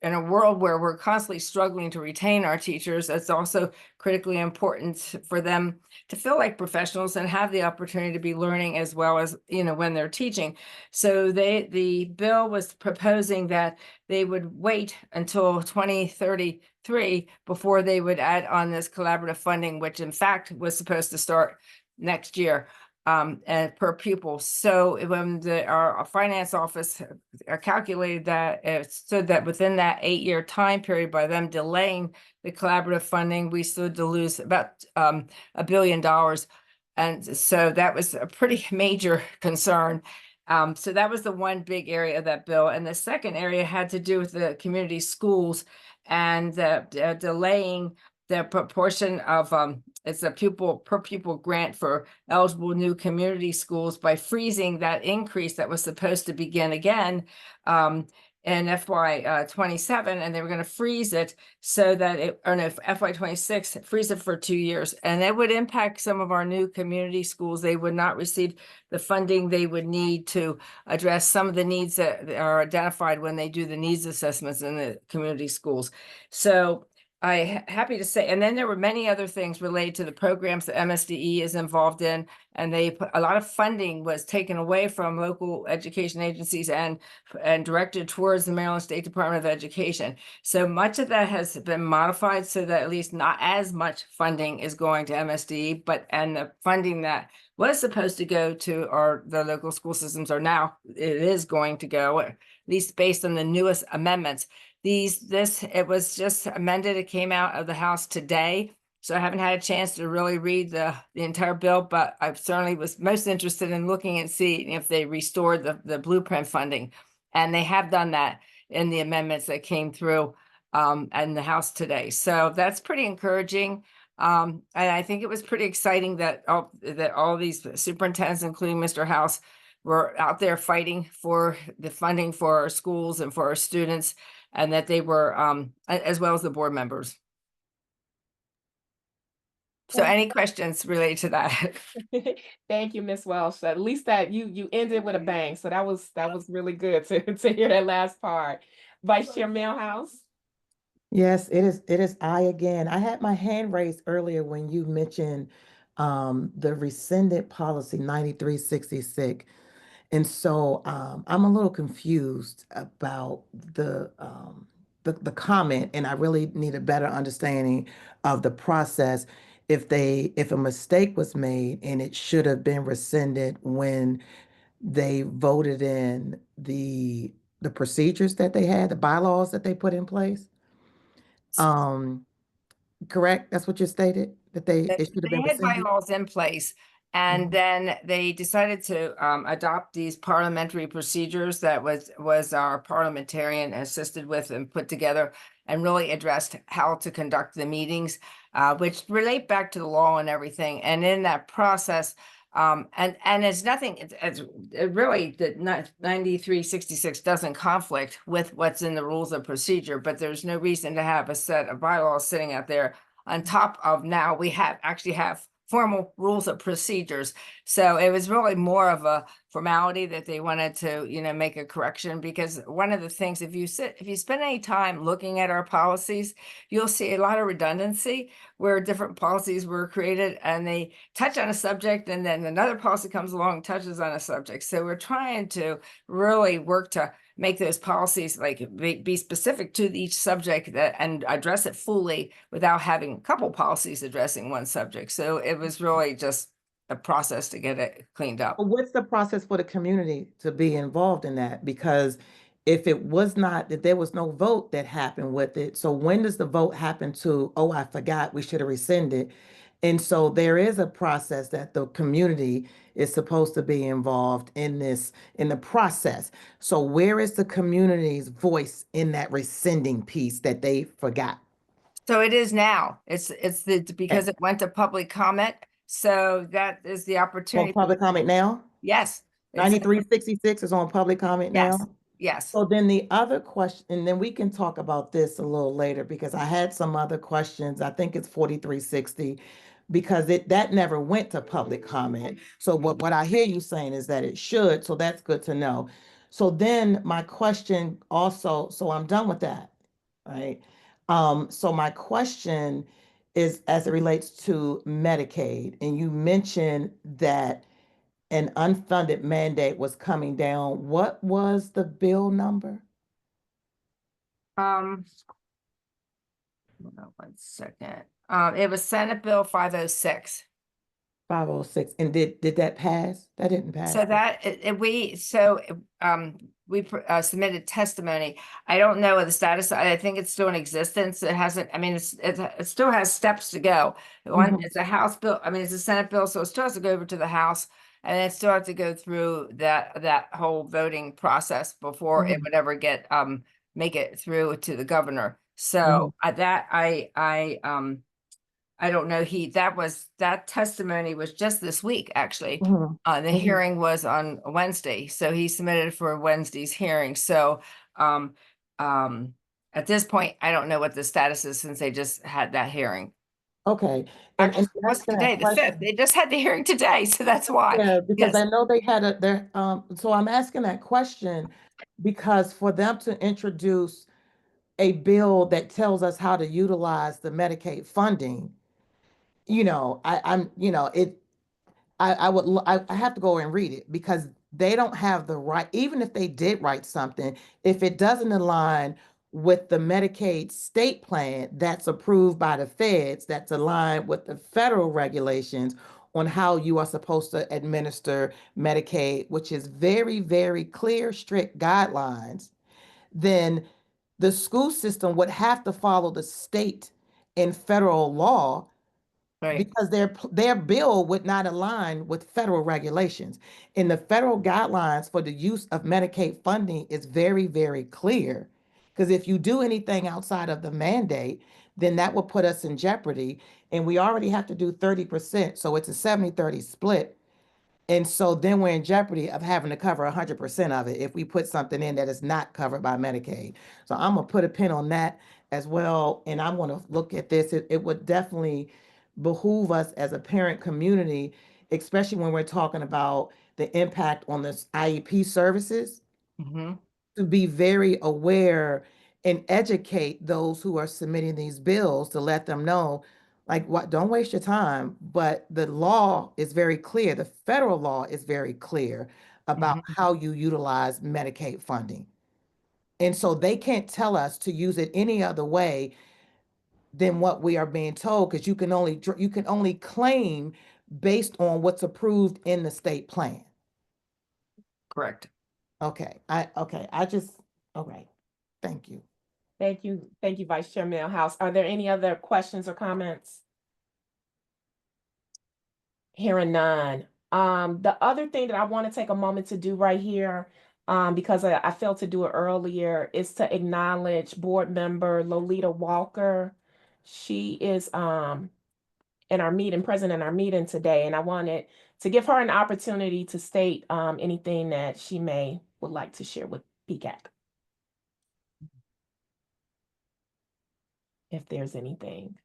in a world where we're constantly struggling to retain our teachers, it's also critically important for them to feel like professionals and have the opportunity to be learning as well as, when they're teaching. So the bill was proposing that they would wait until 2033 before they would add on this collaborative funding, which in fact was supposed to start next year. And per pupil. So when our finance office calculated that, it stood that within that 8-year time period, by them delaying the collaborative funding, we stood to lose about $1 billion. And so that was a pretty major concern. So that was the one big area of that bill. And the second area had to do with the community schools and delaying the proportion of it's a per pupil grant for eligible new community schools by freezing that increase that was supposed to begin again in FY 27, and they were going to freeze it so that FY 26, freeze it for 2 years, and it would impact some of our new community schools. They would not receive the funding they would need to address some of the needs that are identified when they do the needs assessments in the community schools. So I'm happy to say, and then there were many other things related to the programs that MSDE is involved in, and a lot of funding was taken away from local education agencies and directed towards the Maryland State Department of Education. So much of that has been modified so that at least not as much funding is going to MSDE, and the funding that was supposed to go to the local school systems it is going to go, at least based on the newest amendments. It was just amended. It came out of the House today. So I haven't had a chance to really read the entire bill, but I certainly was most interested in looking and seeing if they restored the blueprint funding. And they have done that in the amendments that came through in the House today. So that's pretty encouraging. And I think it was pretty exciting that all these superintendents, including Mr. House, were out there fighting for the funding for our schools and for our students, and that they were, as well as the board members. So any questions related to that? Thank you, Ms. Welsh. At least that you ended with a bang. So that was really good to hear that last part. Vice Chair Millhouse. Yes, it is I again. I had my hand raised earlier when you mentioned the rescinded policy 9366. And so I'm a little confused about the comment, and I really need a better understanding of the process. If a mistake was made and it should have been rescinded when they voted in the procedures that they had, the bylaws that they put in place. Correct? That's what you stated, that it should have They been had rescinded? bylaws in place, and then they decided to adopt these parliamentary procedures that was our parliamentarian assisted with and put together, and really addressed how to conduct the meetings, which relate back to the law and everything. And in that process, and it's nothing, it really, the 9366 doesn't conflict with what's in the rules of procedure, but there's no reason to have a set of bylaws sitting out there on top of now we actually have formal rules of procedures. So it was really more of a formality that they wanted to, make a correction, because one of the things, if you spend any time looking at our policies, you'll see a lot of redundancy where different policies were created and they touch on a subject and then another policy comes along and touches on a subject. So we're trying to really work to make those policies be specific to each subject and address it fully without having a couple policies addressing one subject. So it was really just a process to get it cleaned up. What's the process for the community to be involved in that? Because if it was not, that there was no vote that happened with it, so when does the vote happen to, oh, I forgot, we should have rescinded? And so there is a process that the community is supposed to be involved in the process. So where is the community's voice in that rescinding piece that they forgot? So it is now. It's because it went to public comment. So that is the opportunity. On public comment now? Yes. 9366 is on public comment now? Yes. Yes. So then the other question, and then we can talk about this a little later, because I had some other questions. I think it's 4360, because that never went to public comment. So what I hear you saying is that it should, so that's good to know. So then my question also, so I'm done with that, right? So my question is as it relates to Medicaid, and you mentioned that an unfunded mandate was coming down. What was the bill number? Hold on 1 second. It was Senate Bill 506. 506. And did that pass? That didn't pass. So that we submitted testimony. I don't know the status. I think it's still in existence. It hasn't. I mean, it still has steps to go. It's a House bill. I mean, it's a Senate bill, so it still has to go over to the House, and it still has to go through that whole voting process before it would ever get make it through to the governor. So I don't know. That testimony was just this week, actually. The hearing was on Wednesday, so he submitted for Wednesday's hearing. So at this point, I don't know what the status is since they just had that hearing. Okay. Actually, what's today? The 5th. They just had the hearing today, so that's why. Yeah, because Yes. I know they had so I'm asking that question because for them to introduce a bill that tells us how to utilize the Medicaid funding, I have to go and read it, because they don't have the right, even if they did write something, if it doesn't align with the Medicaid state plan that's approved by the feds, that's aligned with the federal regulations on how you are supposed to administer Medicaid, which is very, very clear, strict guidelines, then the school system would have to follow the state and federal law. Right. Because their bill would not align with federal regulations. And the federal guidelines for the use of Medicaid funding is very, very clear. Because if you do anything outside of the mandate, then that will put us in jeopardy. And we already have to do 30%. So it's a 70-30 split. And so then we're in jeopardy of having to cover 100% of it if we put something in that is not covered by Medicaid. So I'm going to put a pin on that as well. And I want to look at this. It would definitely behoove us as a parent community, especially when we're talking about the impact on the IEP services, to be very aware and educate those who are submitting these bills to let them know, like, what, don't waste your time. But the law is very clear. The federal law is very clear about how you utilize Medicaid funding. And so they can't tell us to use it any other way than what we are being told, because you can only claim based on what's approved in the state plan. Correct. Okay, all right. Thank you. Thank you. Thank you, Vice Chair Millhouse. Are there any other questions or comments? Hearing none. The other thing that I want to take a moment to do right here, because I failed to do it earlier, is to acknowledge board member Lolita Walker. She is present in our meeting today, and I wanted to give her an opportunity to state anything that she would like to share with PCAC. If there's anything.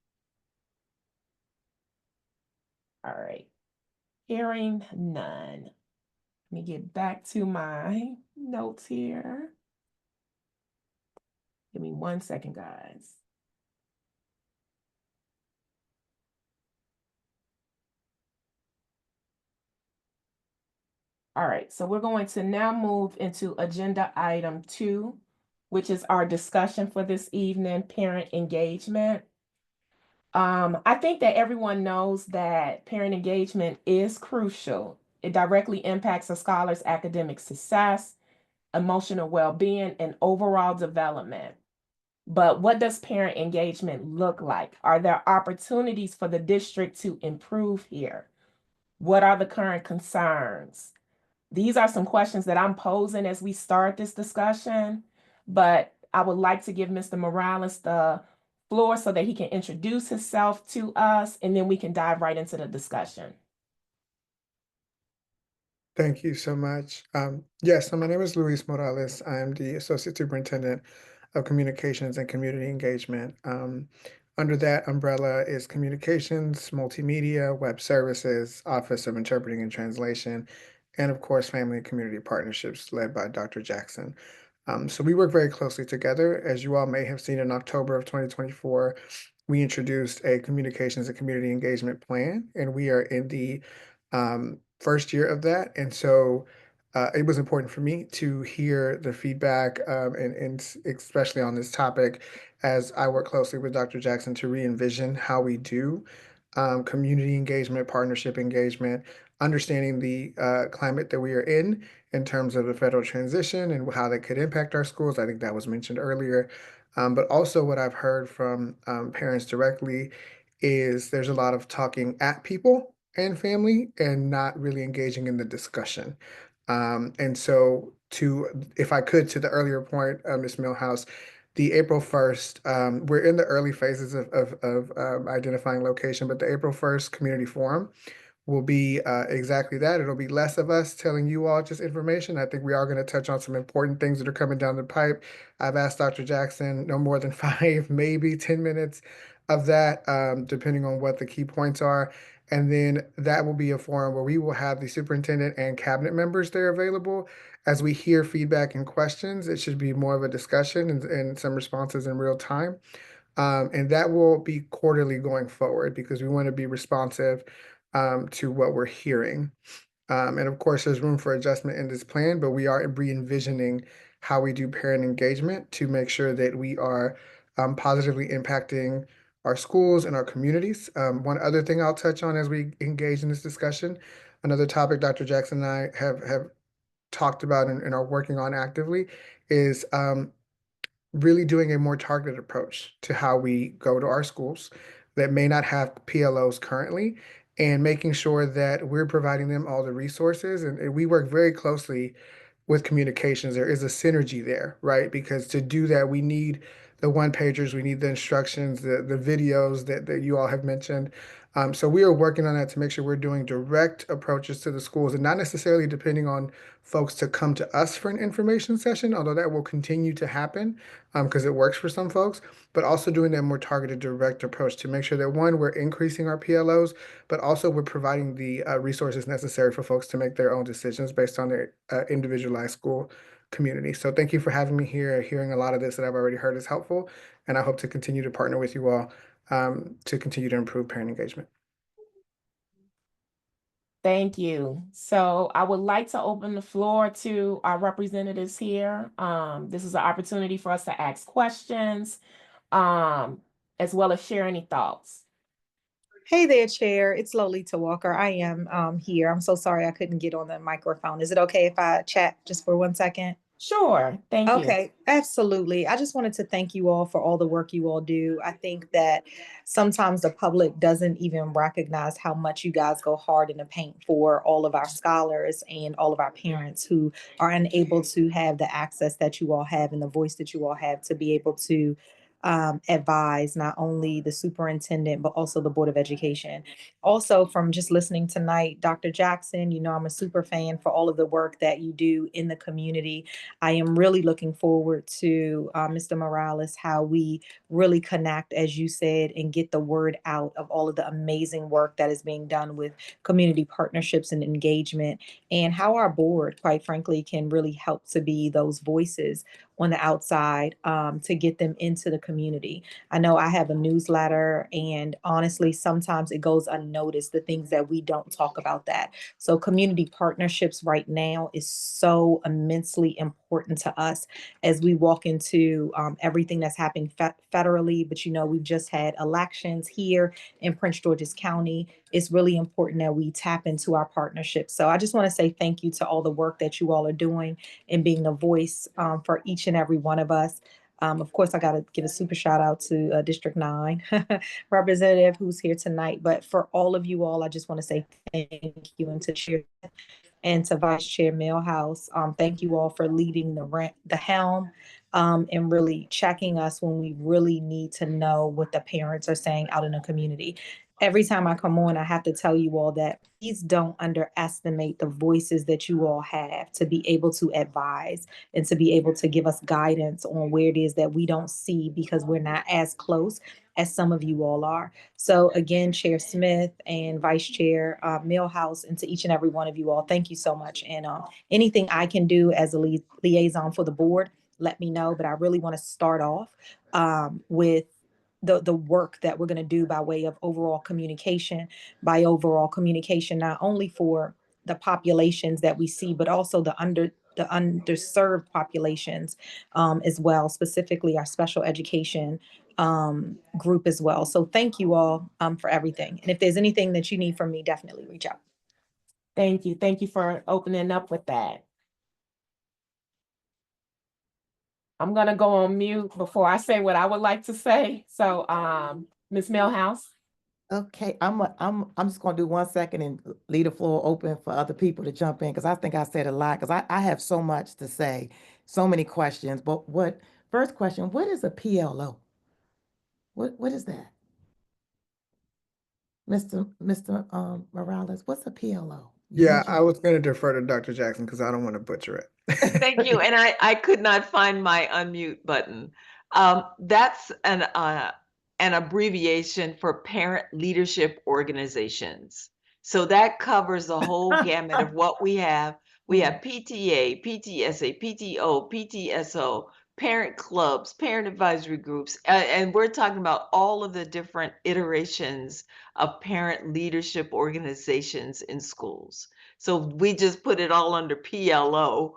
All right. Hearing none. Let me get back to my notes here. Give me 1 second, guys. All right, so we're going to now move into agenda item 2, which is our discussion for this evening, parent engagement. I think that everyone knows that parent engagement is crucial. It directly impacts a scholar's academic success, emotional well-being, and overall development. But what does parent engagement look like? Are there opportunities for the district to improve here? What are the current concerns? These are some questions that I'm posing as we start this discussion, but I would like to give Mr. Morales the floor so that he can introduce himself to us, and then we can dive right into the discussion. Thank you so much. Yes, so my name is Luis Morales. I'm the Associate Superintendent of Communications and Community Engagement. Under that umbrella is communications, multimedia, web services, Office of Interpreting and Translation, and of course, family and community partnerships led by Dr. Jackson. So we work very closely together. As you all may have seen, in October of 2024, we introduced a communications and community engagement plan, and we are in the first year of that. And so it was important for me to hear the feedback, and especially on this topic, as I work closely with Dr. Jackson to re-envision how we do community engagement, partnership engagement, understanding the climate that we are in terms of the federal transition and how that could impact our schools. I think that was mentioned earlier. But also what I've heard from parents directly is there's a lot of talking at people and family and not really engaging in the discussion. And so if I could, to the earlier point, Ms. Millhouse, the April 1st, we're in the early phases of identifying location, but the April 1st Community Forum will be exactly that. It'll be less of us telling you all just information. I think we are going to touch on some important things that are coming down the pipe. I've asked Dr. Jackson no more than 5, maybe 10 minutes of that, depending on what the key points are. And then that will be a forum where we will have the superintendent and cabinet members there available. As we hear feedback and questions, it should be more of a discussion and some responses in real time. And that will be quarterly going forward because we want to be responsive to what we're hearing. And of course, there's room for adjustment in this plan, but we are re-envisioning how we do parent engagement to make sure that we are positively impacting our schools and our communities. One other thing I'll touch on as we engage in this discussion, another topic Dr. Jackson and I have talked about and are working on actively is really doing a more targeted approach to how we go to our schools that may not have PLOs currently, and making sure that we're providing them all the resources. And we work very closely with communications. There is a synergy there, right? Because to do that, we need the one-pagers, we need the instructions, the videos that you all have mentioned. So we are working on that to make sure we're doing direct approaches to the schools and not necessarily depending on folks to come to us for an information session, although that will continue to happen because it works for some folks, but also doing that more targeted direct approach to make sure that one, we're increasing our PLOs, but also we're providing the resources necessary for folks to make their own decisions based on their individualized school community. So thank you for having me here. Hearing a lot of this that I've already heard is helpful, and I hope to continue to partner with you all to continue to improve parent engagement. Thank you. So I would like to open the floor to our representatives here. This is an opportunity for us to ask questions, as well as share any thoughts. Hey there, Chair. It's Lolita Walker. I am here. I'm so sorry I couldn't get on the microphone. Is it okay if I chat just for 1 second? Sure. Thank you. Okay, absolutely. I just wanted to thank you all for all the work you all do. I think that sometimes the public doesn't even recognize how much you guys go hard in the paint for all of our scholars and all of our parents who are unable to have the access that you all have and the voice that you all have to be able to advise not only the superintendent, but also the Board of Education. Also, from just listening tonight, Dr. Jackson, you know, I'm a super fan for all of the work that you do in the community. I am really looking forward to Mr. Morales, how we really connect, as you said, and get the word out of all of the amazing work that is being done with community partnerships and engagement, and how our board, quite frankly, can really help to be those voices on the outside to get them into the community. I know I have a newsletter, and honestly, sometimes it goes unnoticed, the things that we don't talk about that. So community partnerships right now is so immensely important to us as we walk into everything that's happening federally. But you know, we've just had elections here in Prince George's County. It's really important that we tap into our partnerships. So I just want to say thank you to all the work that you all are doing and being a voice for each and every one of us. Of course, I got to give a super shout out to District 9 representative who's here tonight. But for all of you all, I just want to say thank you, and to Chair and to Vice Chair Millhouse. Thank you all for leading the helm and really checking us when we really need to know what the parents are saying out in the community. Every time I come on, I have to tell you all that please don't underestimate the voices that you all have to be able to advise and to be able to give us guidance on where it is that we don't see because we're not as close as some of you all are. So again, Chair Smith and Vice Chair Millhouse, and to each and every one of you all, thank you so much. And anything I can do as a liaison for the board, let me know. But I really want to start off with the work that we're going to do by way of overall communication, not only for the populations that we see, but also the underserved populations as well, specifically our special education group as well. So thank you all for everything. And if there's anything that you need from me, definitely reach out. Thank you. Thank you for opening up with that. I'm going to go on mute before I say what I would like to say. So, Ms. Millhouse. Okay, I'm just gonna do 1 second and leave the floor open for other people to jump in, because I think I said a lot, because I have so much to say, so many questions. But first question, what is a PLO? What is that? Mr. Morales, what's a PLO? Yeah, I was going to defer to Dr. Jackson because I don't want to butcher it. Thank you. And I could not find my unmute button. That's an abbreviation for Parent Leadership Organizations. So that covers the whole gamut of what we have. We have PTA, PTSA, PTO, PTSO, parent clubs, parent advisory groups, and we're talking about all of the different iterations of parent leadership organizations in schools. So we just put it all under PLO,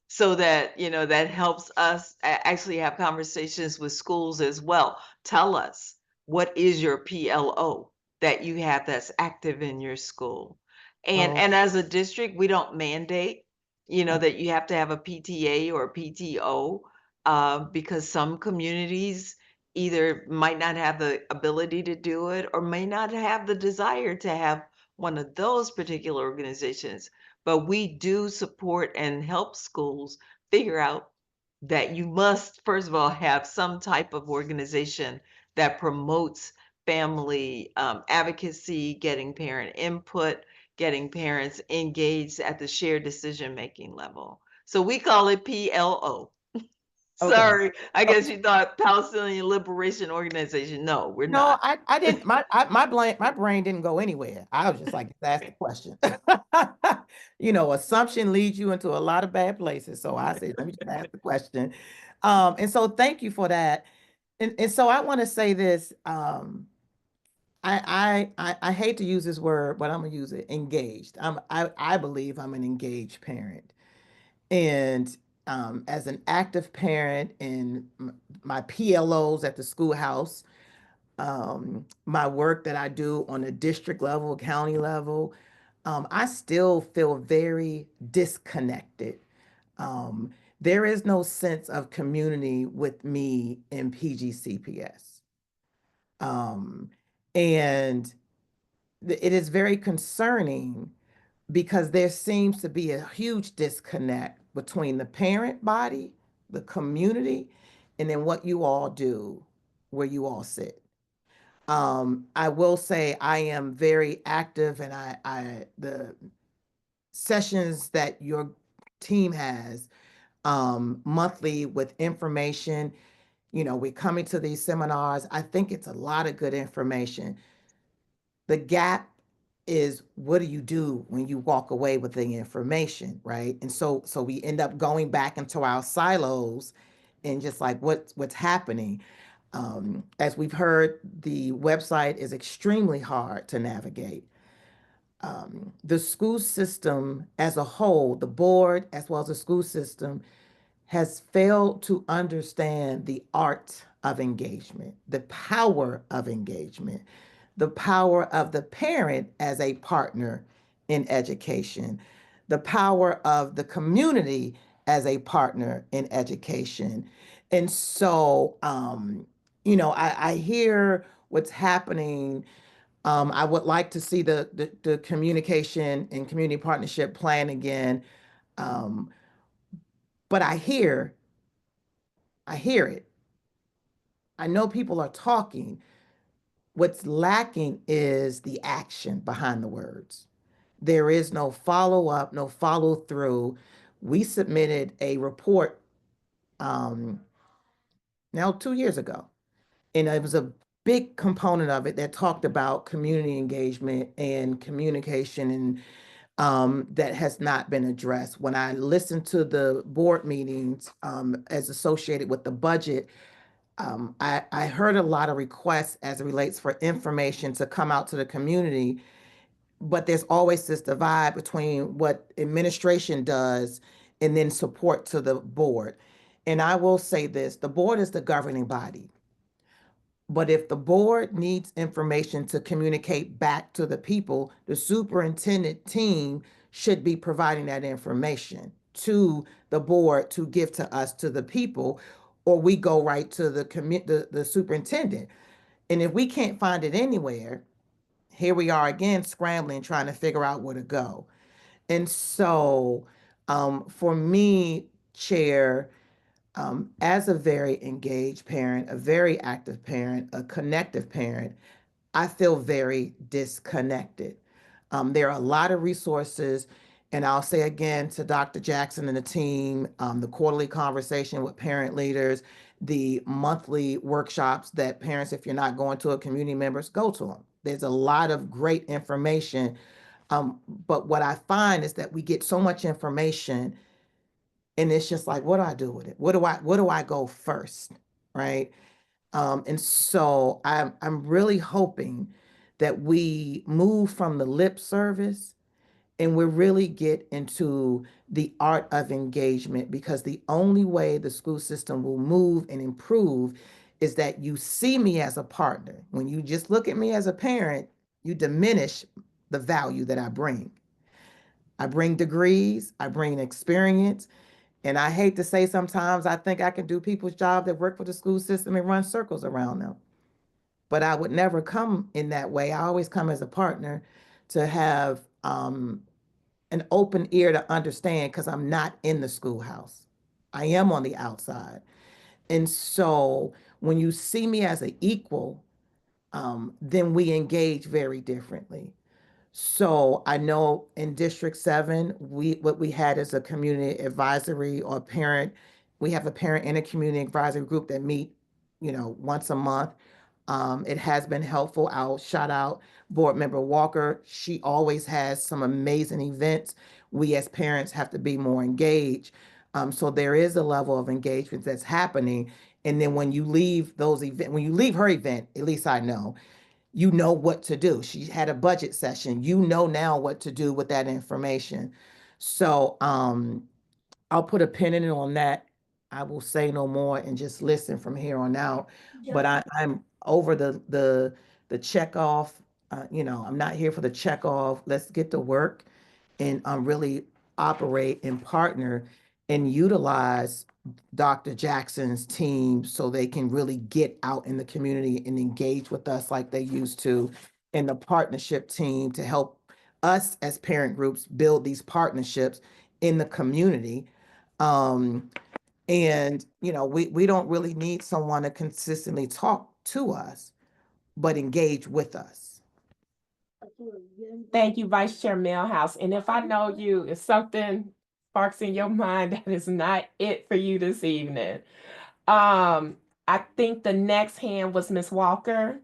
so that, you know, that helps us actually have conversations with schools as well. Tell us, what is your PLO that you have that's active in your school? And as a district, we don't mandate, you know, that you have to have a PTA or a PTO, because some communities either might not have the ability to do it or may not have the desire to have one of those particular organizations. But we do support and help schools figure out that you must, first of all, have some type of organization that promotes family advocacy, getting parent input, getting parents engaged at the shared decision-making level. So we call it PLO. Okay. Sorry, I guess you thought Palestinian Liberation Organization. No, we're No, not. I didn't. My brain didn't go anywhere. I was just like, that's the question. Assumption leads you into a lot of bad places. So I said, let me just ask the question. And so thank you for that. And so I want to say this. I hate to use this word, but I'm gonna use it. Engaged. I believe I'm an engaged parent, and as an active parent in my PLOs at the schoolhouse, my work that I do on a district level, county level, I still feel very disconnected. Um, there is no sense of community with me in PGCPS. Um, and it is very concerning because there seems to be a huge disconnect between the parent body, the community, and then what you all do, where you all sit. I will say I am very active, and the sessions that your team has monthly with information, we're coming to these seminars. I think it's a lot of good information. The gap is, what do you do when you walk away with the information, right? And so we end up going back into our silos and just like what's happening. As we've heard, the website is extremely hard to navigate. The school system as a whole, the board as well as the school system, has failed to understand the art of engagement, the power of engagement, the power of the parent as a partner in education, the power of the community as a partner in education. And so, I hear what's happening. I would like to see the communication and community partnership plan again. Um, but I hear it. I know people are talking. What's lacking is the action behind the words. There is no follow-up, no follow-through. We submitted a report now 2 years ago, and it was a big component of it that talked about community engagement and communication, and that has not been addressed. When I listened to the board meetings as associated with the budget, I heard a lot of requests as it relates for information to come out to the community, but there's always this divide between what administration does and then support to the board. And I will say this, the board is the governing body. But if the board needs information to communicate back to the people, the superintendent team should be providing that information to the board to give to us, to the people, or we go right to the superintendent. And if we can't find it anywhere, here we are again scrambling, trying to figure out where to go. And so for me, Chair, as a very engaged parent, a very active parent, a connective parent, I feel very disconnected. There are a lot of resources, and I'll say again to Dr. Jackson and the team, the quarterly conversation with parent leaders, the monthly workshops that parents, if you're not going to a community members, go to them. There's a lot of great information. But what I find is that we get so much information, and it's just like, what do I do with it? What do I go first? Right. And so I'm really hoping that we move from the lip service and we really get into the art of engagement, because the only way the school system will move and improve is that you see me as a partner. When you just look at me as a parent, you diminish the value that I bring. I bring degrees, I bring experience. And I hate to say, sometimes I think I can do people's job that work for the school system and run circles around them. But I would never come in that way. I always come as a partner to have an open ear to understand, because I'm not in the schoolhouse. I am on the outside. And so when you see me as an equal, then we engage very differently. So I know in District 7, what we had is a community advisory or parent. We have a parent and a community advisory group that meet, once a month. It has been helpful. I'll shout out Board Member Walker. She always has some amazing events. We as parents have to be more engaged. So there is a level of engagement that's happening. And then when you leave when you leave her event, at least I know, you know what to do. She had a budget session. You know now what to do with that information. So I'll put a pin in it on that. I will say no more and just listen from here on out. But I'm over the check off. I'm not here for the check off. Let's get to work and really operate and partner and utilize Dr. Jackson's team so they can really get out in the community and engage with us like they used to, and the partnership team to help us as parent groups build these partnerships in the community. And we don't really need someone to consistently talk to us, but engage with us. Thank you, Vice Chair Millhouse. And if I know you, if something sparks in your mind, that is not it for you this evening. I think the next hand was Ms. Walker.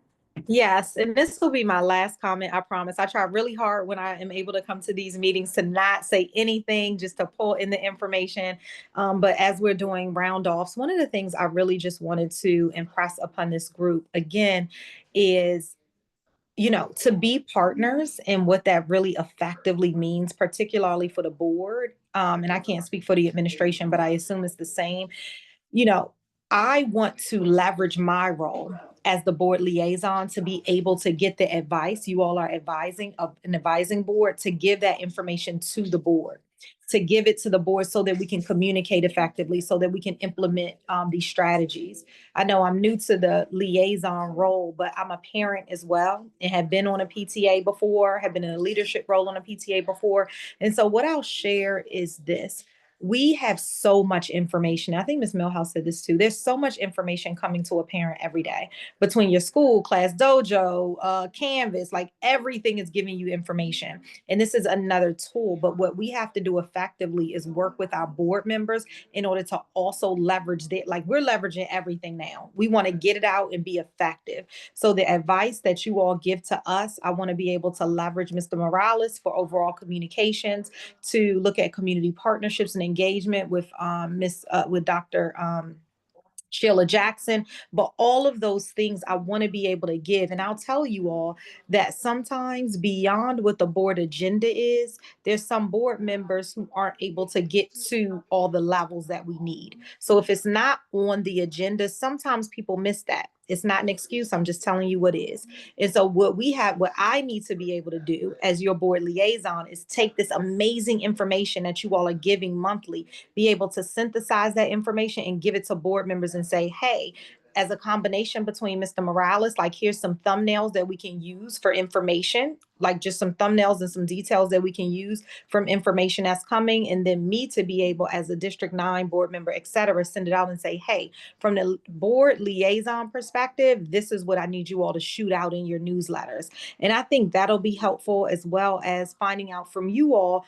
Yes, and this will be my last comment, I promise. I try really hard when I am able to come to these meetings to not say anything, just to pull in the information. But as we're doing round offs, one of the things I really just wanted to impress upon this group again is, to be partners and what that really effectively means, particularly for the board. And I can't speak for the administration, but I assume it's the same. I want to leverage my role as the board liaison to be able to get the advice. You all are advising of an advising board, to give that information to the board, to give it to the board so that we can communicate effectively, so that we can implement these strategies. I know I'm new to the liaison role, but I'm a parent as well and have been on a PTA before, have been in a leadership role on a PTA before. And so what I'll share is this. We have so much information. I think Ms. Millhouse said this too. There's so much information coming to a parent every day between your school, Class Dojo, Canvas, like everything is giving you information. And this is another tool. But what we have to do effectively is work with our board members in order to also leverage that. Like, we're leveraging everything now. We want to get it out and be effective. So the advice that you all give to us, I want to be able to leverage Mr. Morales for overall communications, to look at community partnerships and engagement with with Dr. Sheila Jackson, but all of those things I want to be able to give. And I'll tell you all that sometimes beyond what the board agenda is, there's some board members who aren't able to get to all the levels that we need. So if it's not on the agenda, sometimes people miss that. It's not an excuse. I'm just telling you what is. And so what I need to be able to do as your board liaison is take this amazing information that you all are giving monthly, be able to synthesize that information and give it to board members and say, hey, as a combination between Mr. Morales, like, here's some thumbnails that we can use for information, like just some thumbnails and some details that we can use from information that's coming. And then me to be able, as a District 9 board member, et cetera, send it out and say, hey, from the board liaison perspective, this is what I need you all to shoot out in your newsletters. And I think that'll be helpful, as well as finding out from you all,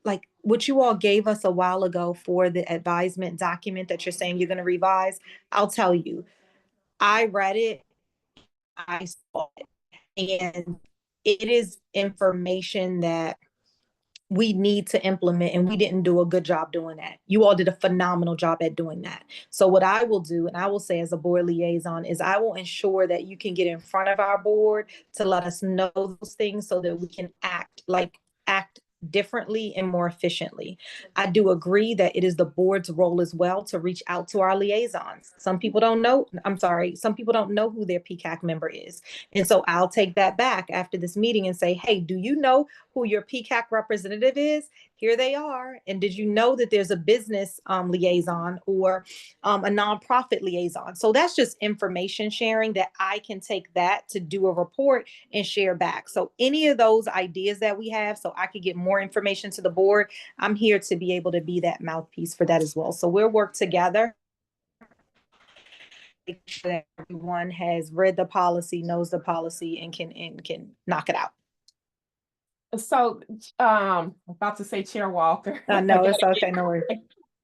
like what you all gave us a while ago for the advisement document that you're saying you're going to revise. I'll tell you, I read it, I saw it, and it is information that we need to implement, and we didn't do a good job doing that. You all did a phenomenal job at doing that. So what I will do, and I will say as a board liaison, is I will ensure that you can get in front of our board to let us know those things so that we can act differently and more efficiently. I do agree that it is the board's role as well to reach out to our liaisons. Some people don't know who their PCAC member is. And so I'll take that back after this meeting and say, hey, do you know who your PCAC representative is? Here they are. And did you know that there's a business liaison or a nonprofit liaison? So that's just information sharing that I can take that to do a report and share back. So any of those ideas that we have, so I could get more information to the board, I'm here to be able to be that mouthpiece for that as well. So we'll work together make sure that everyone has read the policy, knows the policy, and can knock it out. So, about to say Chair Walker. No, it's okay, no worries.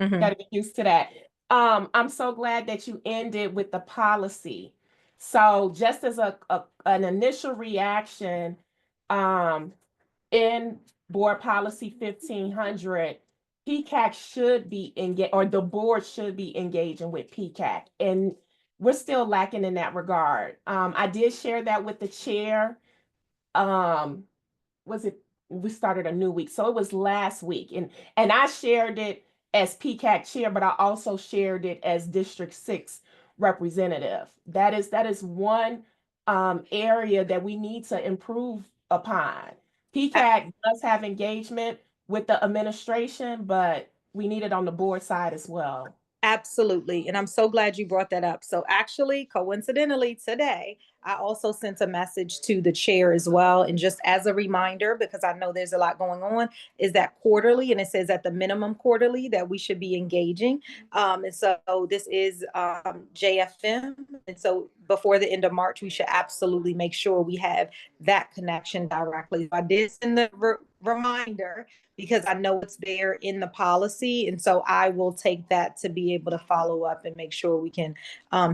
Gotta get used to that. I'm so glad that you ended with the policy. So just as an initial reaction, in Board Policy 1500, PCAC should be engaged, or the board should be engaging with PCAC, and we're still lacking in that regard. I did share that with the chair. We started a new week, so it was last week, and I shared it as PCAC chair, but I also shared it as District 6 representative. That is one area that we need to improve upon. PCAC does have engagement with the administration, but we need it on the board side as well. Absolutely. And I'm so glad you brought that up. So actually, coincidentally, today, I also sent a message to the chair as well. And just as a reminder, because I know there's a lot going on, is that quarterly, and it says at the minimum quarterly that we should be engaging. And so this is JFM. And so before the end of March, we should absolutely make sure we have that connection directly. I did send the reminder because I know it's there in the policy. And so I will take that to be able to follow up and make sure we can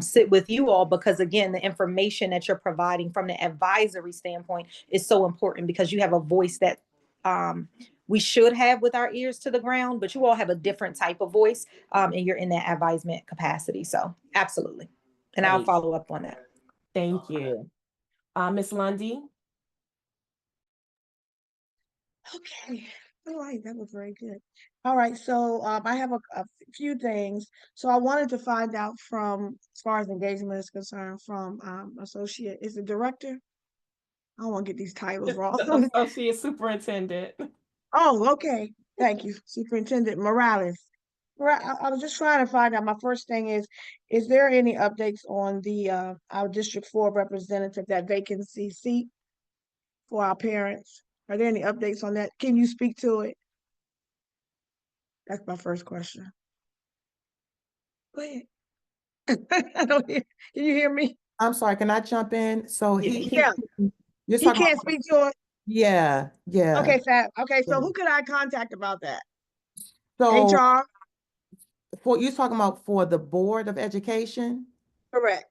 sit with you all, because again, the information that you're providing from the advisory standpoint is so important, because you have a voice that we should have with our ears to the ground, but you all have a different type of voice and you're in that advisement capacity. So absolutely. And I'll follow up on that. Thank you. Ms. Lundy? Okay. All right, that was very good. All right, so I have a few things. So I wanted to find out from, as far as engagement is concerned, from Associate, is the Director? I don't want to get these titles wrong. The Associate Superintendent. Oh, okay. Thank you, Superintendent Morales. I was just trying to find out, my first thing is there any updates on the our District 4 representative, that vacancy seat for our parents? Are there any updates on that? Can you speak to it? That's my first question. Go ahead. I don't hear. Can you hear me? I'm sorry, can I jump in? So Yeah. you're He talking can't about, speak to it. yeah. Okay, Fab. Okay, so Yeah. who could I contact about that? So HR? you're talking about for the Board of Education? Correct.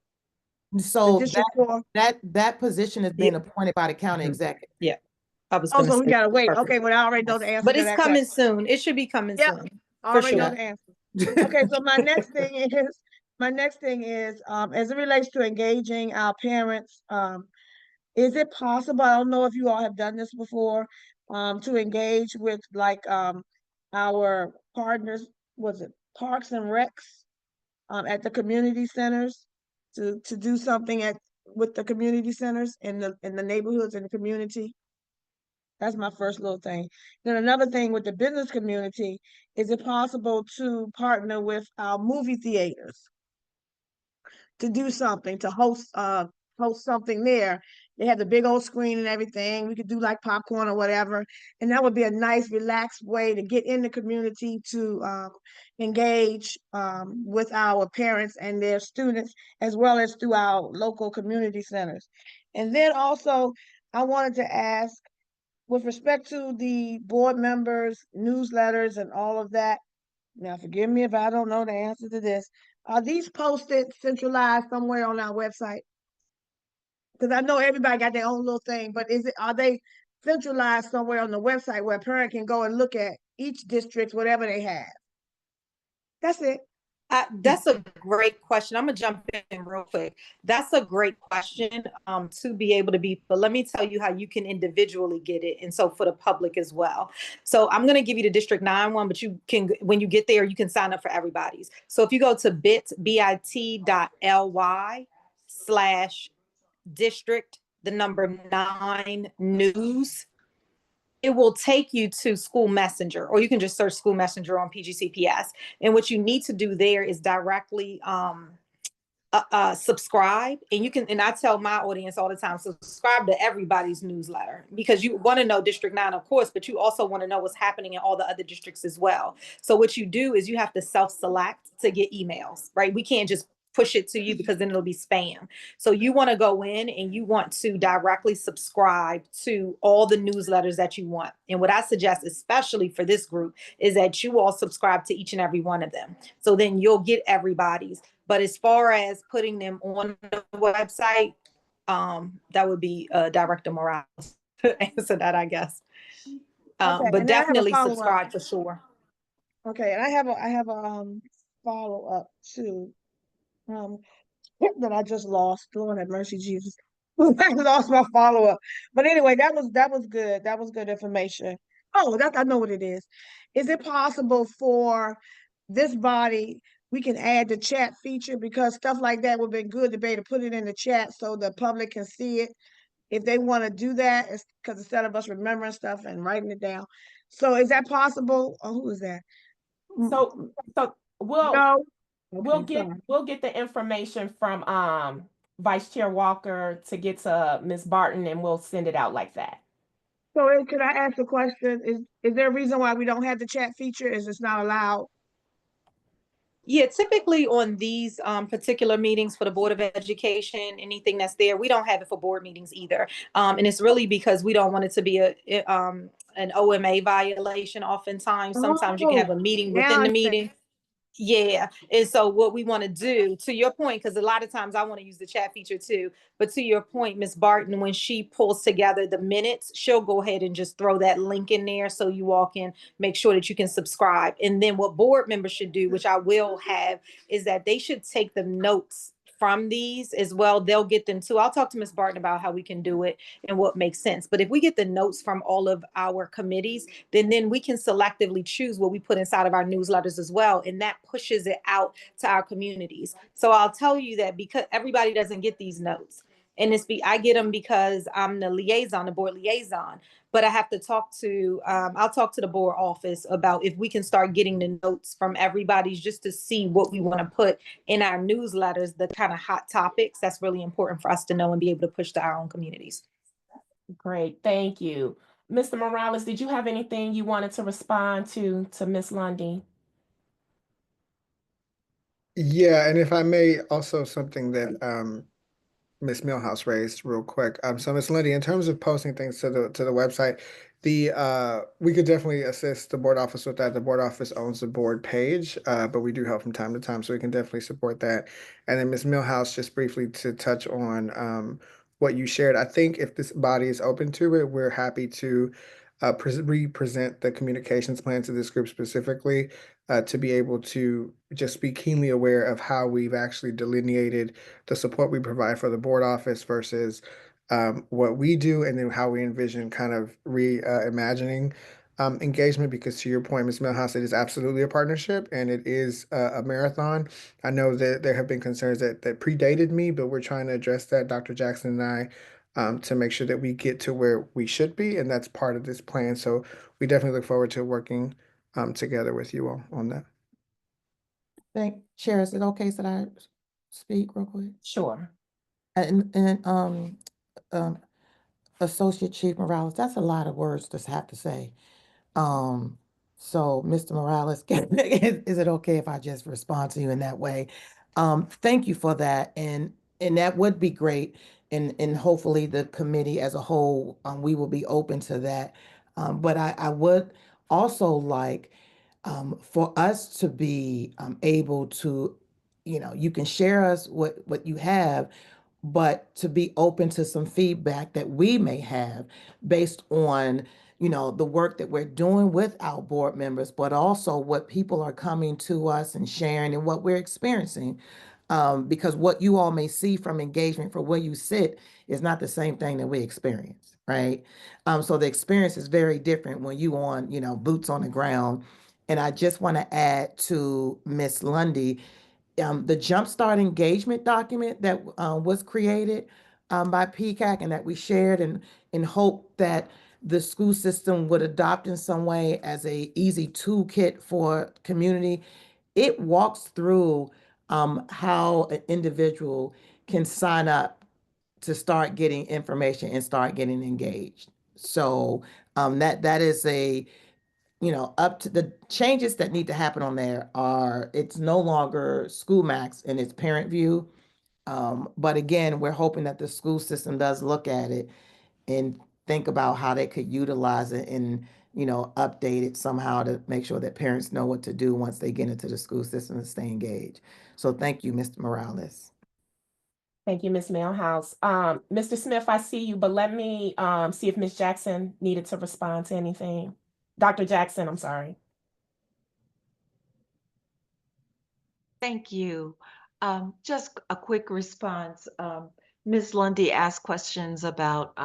So District 4. that position has been appointed by the county executive. Yeah. I was Oh, gonna so we say gotta wait. perfect. Okay, well, I already know the answer But to it's that coming question. soon. It should be coming Yep. soon. I For already know sure. the answer. Okay, so my next thing is, as it relates to engaging our parents, is it possible, I don't know if you all have done this before, to engage with like our partners, was it Parks and Recs, at the community centers, to do something with the community centers in the neighborhoods in the community? That's my first little thing. Then another thing with the business community, is it possible to partner with our movie theaters to do something, to host something there? They have the big old screen and everything. We could do like popcorn or whatever. And that would be a nice, relaxed way to get in the community, to engage with our parents and their students, as well as through our local community centers. And then also, I wanted to ask, with respect to the board members' newsletters and all of that, now forgive me if I don't know the answer to this, are these posted centralized somewhere on our website? Because I know everybody got their own little thing, but are they centralized somewhere on the website where a parent can go and look at each district, whatever they have? That's it. That's a great question. I'm gonna jump in real quick. That's a great question to be able to be, but let me tell you how you can individually get it. And so for the public as well. So I'm gonna give you the District 9 one, but you can, when you get there, you can sign up for everybody's. So if you go to bit.ly/district 9 news, it will take you to School Messenger, or you can just search School Messenger on PGCPS. And what you need to do there is directly subscribe. And you can, and I tell my audience all the time, subscribe to everybody's newsletter, because you want to know District 9, of course, but you also want to know what's happening in all the other districts as well. So what you do is you have to self-select to get emails, right? We can't just push it to you because then it'll be spam. So you want to go in and you want to directly subscribe to all the newsletters that you want. And what I suggest, especially for this group, is that you all subscribe to each and every one of them. So then you'll get everybody's. But as far as putting them on the website, that would be Director Morales to answer that, I guess. Okay, But and then I have a definitely follow-up. subscribe for sure. Okay, and I have a follow-up too. That I just lost. Lord have mercy, Jesus. I lost my follow-up. But anyway, that was good. That was good information. Oh, I know what it is. Is it possible for this body, we can add the chat feature, because stuff like that would be good to be able to put it in the chat so the public can see it if they want to do that, because instead of us remembering stuff and writing it down. So is that possible? Oh, who is that? So we'll No. we'll Okay, get sorry. we'll get the information from Vice Chair Walker to get to Ms. Barton, and we'll send it out like that. So could I ask a question? Is there a reason why we don't have the chat feature? Is it's not allowed? Yeah, typically on these particular meetings for the Board of Education, anything that's there, we don't have it for board meetings either. And it's really because we don't want it to be an OMA violation oftentimes. Sometimes you can have a meeting now within I the understand. meeting. Yeah. And so what we want to do, to your point, because a lot of times I want to use the chat feature too, but to your point, Ms. Barton, when she pulls together the minutes, she'll go ahead and just throw that link in there so you all can make sure that you can subscribe. And then what board members should do, which I will have, is that they should take the notes from these as well. They'll get them too. I'll talk to Ms. Barton about how we can do it and what makes sense. But if we get the notes from all of our committees, then we can selectively choose what we put inside of our newsletters as well. And that pushes it out to our communities. So I'll tell you that because everybody doesn't get these notes. And I get them because I'm the liaison, the board liaison. But I have to I'll talk to the board office about if we can start getting the notes from everybody's, just to see what we want to put in our newsletters, the kind of hot topics that's really important for us to know and be able to push to our own communities. Great, thank you. Mr. Morales, did you have anything you wanted to respond to Ms. Lundy? Yeah, and if I may, also something that Ms. Millhouse raised real quick. So Ms. Lundy, in terms of posting things to the website, we could definitely assist the board office with that. The board office owns the board page, but we do help from time to time, so we can definitely support that. And then Ms. Millhouse, just briefly to touch on what you shared. I think if this body is open to it, we're happy to represent the communications plan to this group specifically, to be able to just be keenly aware of how we've actually delineated the support we provide for the board office versus what we do, and then how we envision kind of reimagining engagement. Because to your point, Ms. Millhouse, it is absolutely a partnership and it is a marathon. I know that there have been concerns that predated me, but we're trying to address that, Dr. Jackson and I, to make sure that we get to where we should be, and that's part of this plan. So we definitely look forward to working together with you all on that. Chair, is it okay that I speak real quick? Sure. And Associate Chief Morales, that's a lot of words to have to say. So Mr. Morales, is it okay if I just respond to you in that way? Thank you for that. And that would be great. And hopefully the committee as a whole, we will be open to that. But I would also like for us to be able to, you can share us what you have, but to be open to some feedback that we may have based on, the work that we're doing with our board members, but also what people are coming to us and sharing and what we're experiencing. Because what you all may see from engagement for where you sit is not the same thing that we experience, right? So the experience is very different when you on, boots on the ground. And I just want to add to Ms. Lundy, the Jumpstart engagement document that was created by PCAC and that we shared, and hope that the school system would adopt in some way as a easy toolkit for community. It walks through how an individual can sign up to start getting information and start getting engaged. So that is up to the changes that need to happen on there are, it's no longer School Max and it's Parent View. But again, we're hoping that the school system does look at it and think about how they could utilize it and, update it somehow to make sure that parents know what to do once they get into the school system and stay engaged. So thank you, Mr. Morales. Thank you, Ms. Millhouse. Mr. Smith, I see you, but let me see if Ms. Jackson needed to respond to anything. Dr. Jackson, I'm sorry. Thank you. Just a quick response. Ms. Lundy asked questions about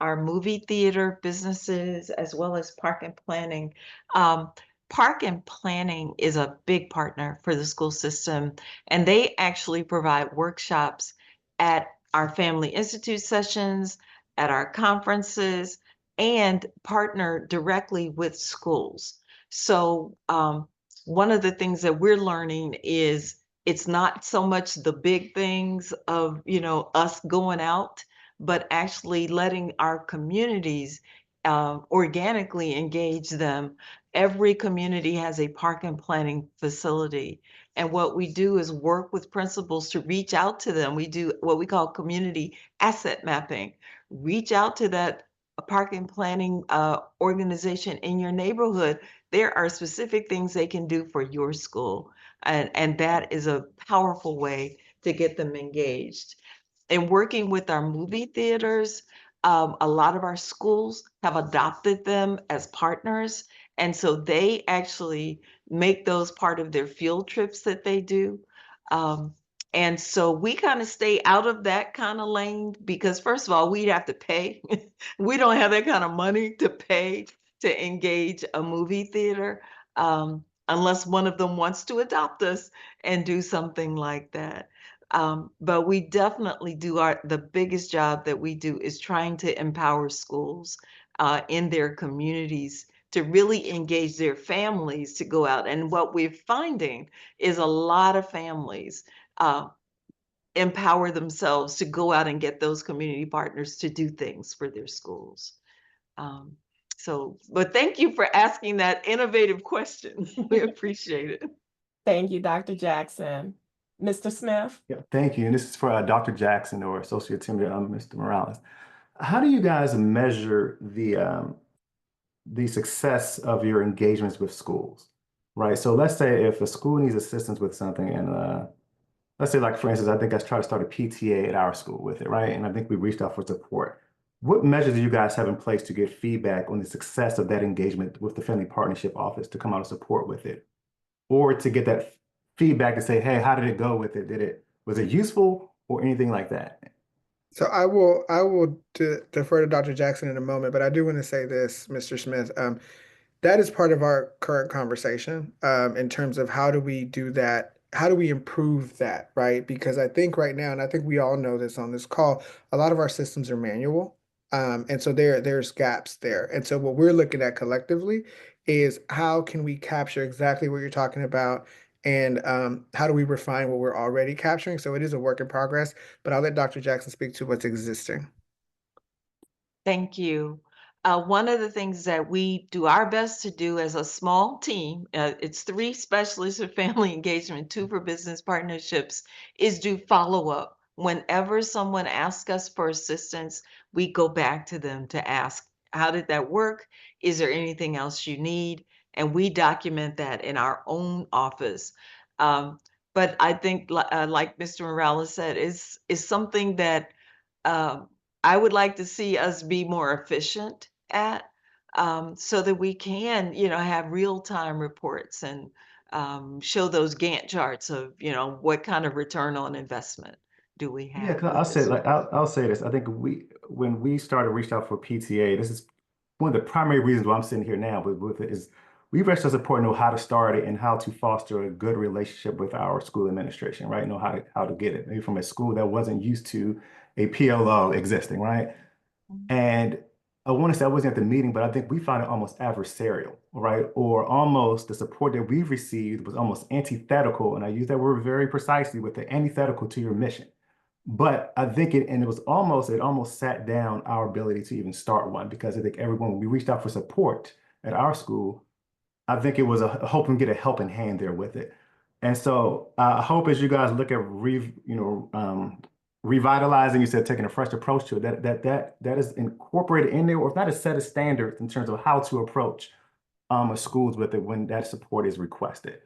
our movie theater businesses as well as park and planning. Park and planning is a big partner for the school system, and they actually provide workshops at our Family Institute sessions, at our conferences, and partner directly with schools. So one of the things that we're learning is it's not so much the big things of, us going out, but actually letting our communities organically engage them. Every community has a park and planning facility. And what we do is work with principals to reach out to them. We do what we call community asset mapping. Reach out to that park and planning organization in your neighborhood. There are specific things they can do for your school. And that is a powerful way to get them engaged. In working with our movie theaters, a lot of our schools have adopted them as partners. And so they actually make those part of their field trips that they do. And so we kind of stay out of that kind of lane because, first of all, we'd have to pay. We don't have that kind of money to pay to engage a movie theater unless one of them wants to adopt us and do something like that. But we definitely do the biggest job that we do is trying to empower schools in their communities to really engage their families to go out. And what we're finding is a lot of families empower themselves to go out and get those community partners to do things for their schools. But thank you for asking that innovative question. We appreciate it. Thank you, Dr. Jackson. Mr. Smith? Yeah, thank you. And this is for Dr. Jackson or Associate Timmy, Mr. Morales. How do you guys measure the success of your engagements with schools, right? So let's say if a school needs assistance with something and let's say, like, for instance, I think I tried to start a PTA at our school with it, right? And I think we reached out for support. What measures do you guys have in place to get feedback on the success of that engagement with the Family Partnership Office to come out and support with it? Or to get that feedback and say, hey, how did it go with it? Was it useful or anything like that? So I will defer to Dr. Jackson in a moment, but I do want to say this, Mr. Smith. That is part of our current conversation in terms of how do we do that? How do we improve that, right? Because I think right now, and I think we all know this on this call, a lot of our systems are manual. And so there's gaps there. And so what we're looking at collectively is how can we capture exactly what you're talking about and how do we refine what we're already capturing? So it is a work in progress, but I'll let Dr. Jackson speak to what's existing. Thank you. One of the things that we do our best to do as a small team, it's 3 specialists for family engagement, 2 for business partnerships, is do follow-up. Whenever someone asks us for assistance, we go back to them to ask, how did that work? Is there anything else you need? And we document that in our own office. But I think, like Mr. Morales said, is something that I would like to see us be more efficient at, so that we can, have real-time reports and show those Gantt charts of, what kind of return on investment do we have. Yeah, 'cause I'll say, like, I'll say this. I think when we started reaching out for PTA, this is one of the primary reasons why I'm sitting here now with it is we reached out support, know how to start it and how to foster a good relationship with our school administration, right? Know how to get it, maybe from a school that wasn't used to a PLO existing, right? And I want to say I wasn't at the meeting, but I think we found it almost adversarial, right? Or almost the support that we received was almost antithetical, and I use that word very precisely, with the antithetical to your mission. But I think it almost sat down our ability to even start one, because I think everyone, when we reached out for support at our school, I think it was a hope and get a helping hand there with it. And so I hope as you guys look at revitalizing, you said taking a fresh approach to it, that is incorporated in there, or if not a set of standards in terms of how to approach schools with it when that support is requested.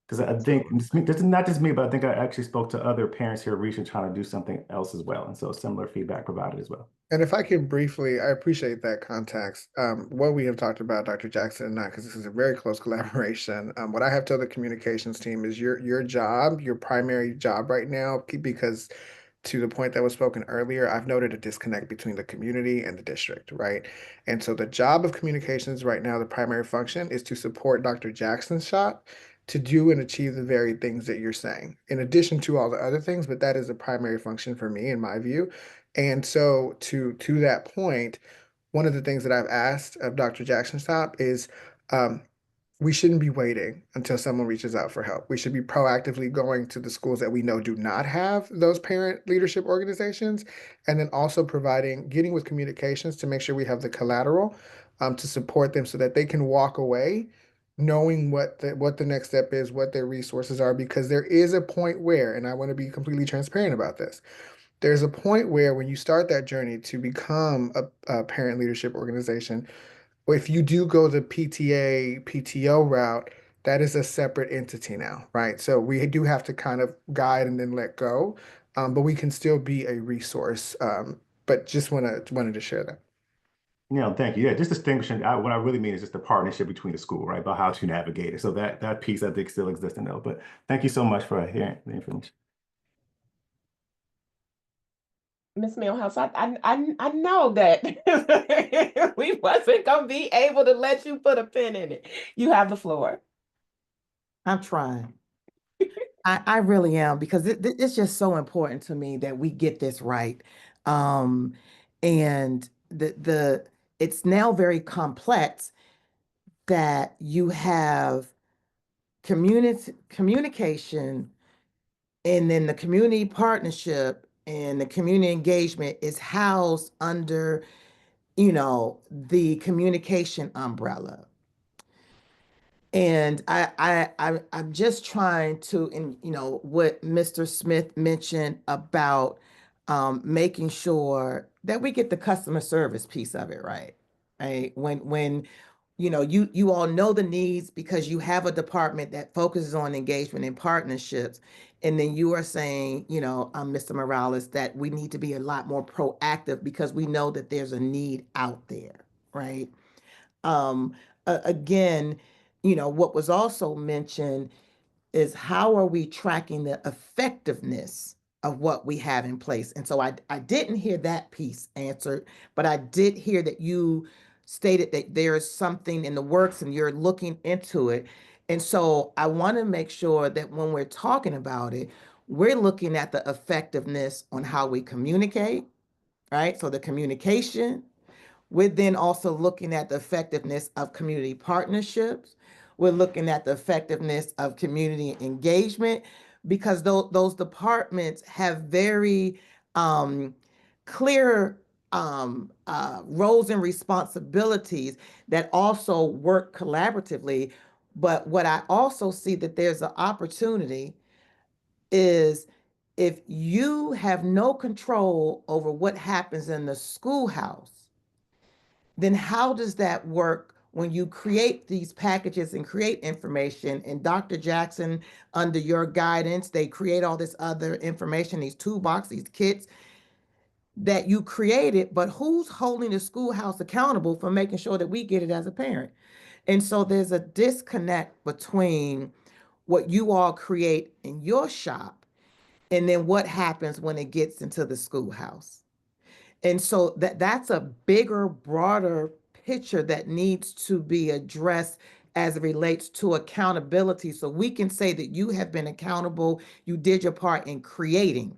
Because I think this is not just me, but I think I actually spoke to other parents here recently trying to do something else as well. And so similar feedback provided as well. And if I can briefly, I appreciate that context. What we have talked about, Dr. Jackson and I, because this is a very close collaboration. What I have told the communications team is your job, your primary job right now, because to the point that was spoken earlier, I've noted a disconnect between the community and the district, right? And so the job of communications right now, the primary function is to support Dr. Jackson's shop to do and achieve the very things that you're saying, in addition to all the other things, but that is a primary function for me, in my view. And so to that point, one of the things that I've asked of Dr. Jackson's shop is we shouldn't be waiting until someone reaches out for help. We should be proactively going to the schools that we know do not have those parent leadership organizations, and then also getting with communications to make sure we have the collateral to support them so that they can walk away knowing what the next step is, what their resources are, because there is a point where, and I want to be completely transparent about this, there's a point where when you start that journey to become a parent leadership organization, if you do go the PTA, PTO route, that is a separate entity now, right? So we do have to kind of guide and then let go, but we can still be a resource. But just wanted to share that. No, thank you. Yeah, just distinguishing. What I really mean is just the partnership between the school, right, about how to navigate it. So that piece I think still exists in though. But thank you so much for hearing the information. Ms. Millhouse, I know that we wasn't gonna be able to let you put a pin in it. You have the floor. I'm trying. I really am, because it's just so important to me that we get this right. And it's now very complex that you have communication, and then the community partnership and the community engagement is housed under, the communication umbrella. And I'm just trying to, what Mr. Smith mentioned about making sure that we get the customer service piece of it right. Right? When you all know the needs because you have a department that focuses on engagement and partnerships, and then you are saying, Mr. Morales, that we need to be a lot more proactive because we know that there's a need out there, right? Again, what was also mentioned is how are we tracking the effectiveness of what we have in place? And so I didn't hear that piece answered, but I did hear that you stated that there is something in the works and you're looking into it. And so I want to make sure that when we're talking about it, we're looking at the effectiveness on how we communicate, right? So the communication. We're then also looking at the effectiveness of community partnerships. We're looking at the effectiveness of community engagement, because those departments have very clear roles and responsibilities that also work collaboratively. But what I also see that there's an opportunity is if you have no control over what happens in the schoolhouse, then how does that work when you create these packages and create information? And Dr. Jackson, under your guidance, they create all this other information, these toolbox, these kits that you created, but who's holding the schoolhouse accountable for making sure that we get it as a parent? And so there's a disconnect between what you all create in your shop and then what happens when it gets into the schoolhouse. And so that's a bigger, broader picture that needs to be addressed as it relates to accountability. So we can say that you have been accountable, you did your part in creating,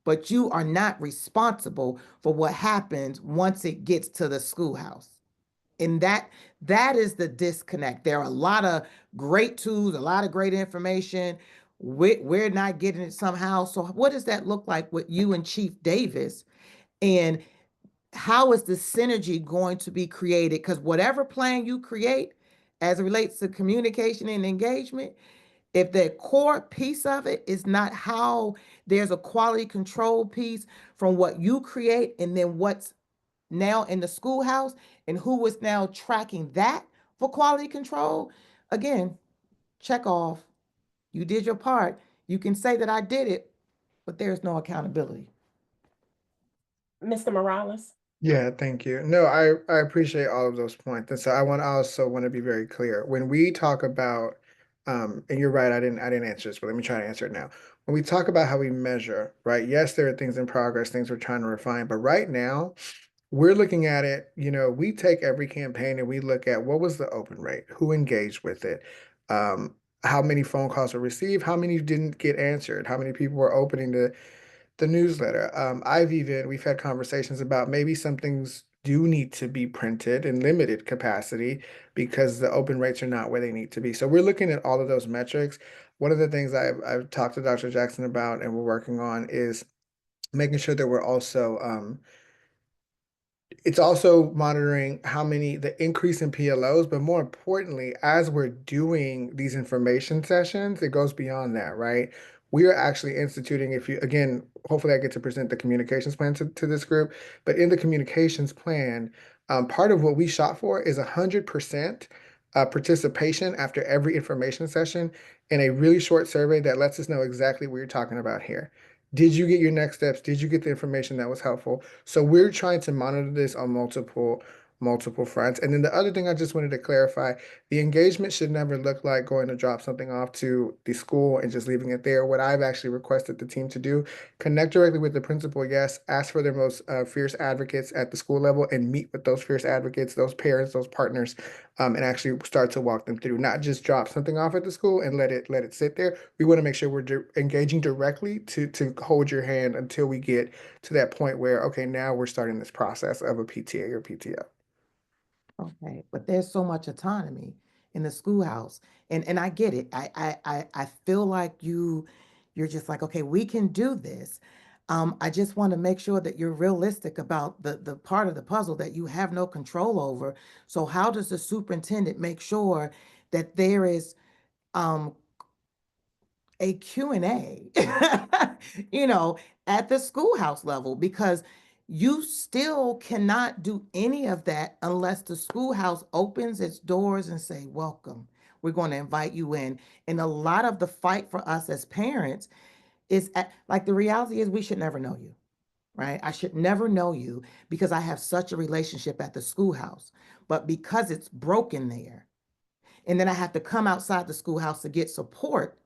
but you are not responsible for what happens once it gets to the schoolhouse. And that is the disconnect. There are a lot of great tools, a lot of great information. We're not getting it somehow. So what does that look like with you and Chief Davis? And how is the synergy going to be created? Because whatever plan you create, as it relates to communication and engagement, if the core piece of it is not how there's a quality control piece from what you create and then what's now in the schoolhouse and who is now tracking that for quality control, again, check off. You did your part. You can say that I did it, but there's no accountability. Mr. Morales? Yeah, thank you. No, I appreciate all of those points. And so I also want to be very clear. When we talk about, and you're right, I didn't answer this, but let me try to answer it now. When we talk about how we measure, right? Yes, there are things in progress, things we're trying to refine, but right now, we're looking at it, we take every campaign and we look at what was the open rate, who engaged with it, how many phone calls were received, how many didn't get answered, how many people were opening the newsletter. We've had conversations about maybe some things do need to be printed in limited capacity because the open rates are not where they need to be. So we're looking at all of those metrics. One of the things I've talked to Dr. Jackson about and we're working on is making sure that we're also it's also monitoring the increase in PLOs, but more importantly, as we're doing these information sessions, it goes beyond that, right? We are actually instituting, hopefully I get to present the communications plan to this group, but in the communications plan, part of what we shot for is 100% participation after every information session in a really short survey that lets us know exactly what you're talking about here. Did you get your next steps? Did you get the information that was helpful? So we're trying to monitor this on multiple fronts. And then the other thing I just wanted to clarify, the engagement should never look like going to drop something off to the school and just leaving it there. What I've actually requested the team to do, connect directly with the principal, yes, ask for their most fierce advocates at the school level and meet with those fierce advocates, those parents, those partners, and actually start to walk them through, not just drop something off at the school and let it sit there. We want to make sure we're engaging directly to hold your hand until we get to that point where, okay, now we're starting this process of a PTA or PTO. Okay, but there's so much autonomy in the schoolhouse, and I get it. I feel like you're just like, okay, we can do this. I just want to make sure that you're realistic about the part of the puzzle that you have no control over. So how does the superintendent make sure that there is a Q&A, at the schoolhouse level? Because you still cannot do any of that unless the schoolhouse opens its doors and say, welcome, we're going to invite you in. And a lot of the fight for us as parents is the reality is we should never know you, right? I should never know you because I have such a relationship at the schoolhouse, but because it's broken there, and then I have to come outside the schoolhouse to get support.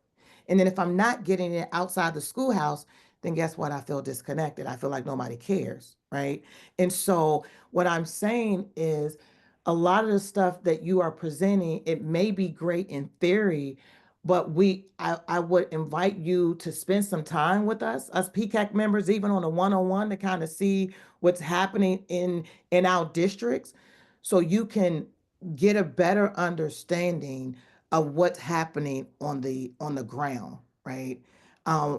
And then if I'm not getting it outside the schoolhouse, then guess what? I feel disconnected. I feel like nobody cares, right? And so what I'm saying is a lot of the stuff that you are presenting, it may be great in theory, but I would invite you to spend some time with us PCAC members, even on a one-on-one, to kind of see what's happening in our districts so you can get a better understanding of what's happening on the ground, right?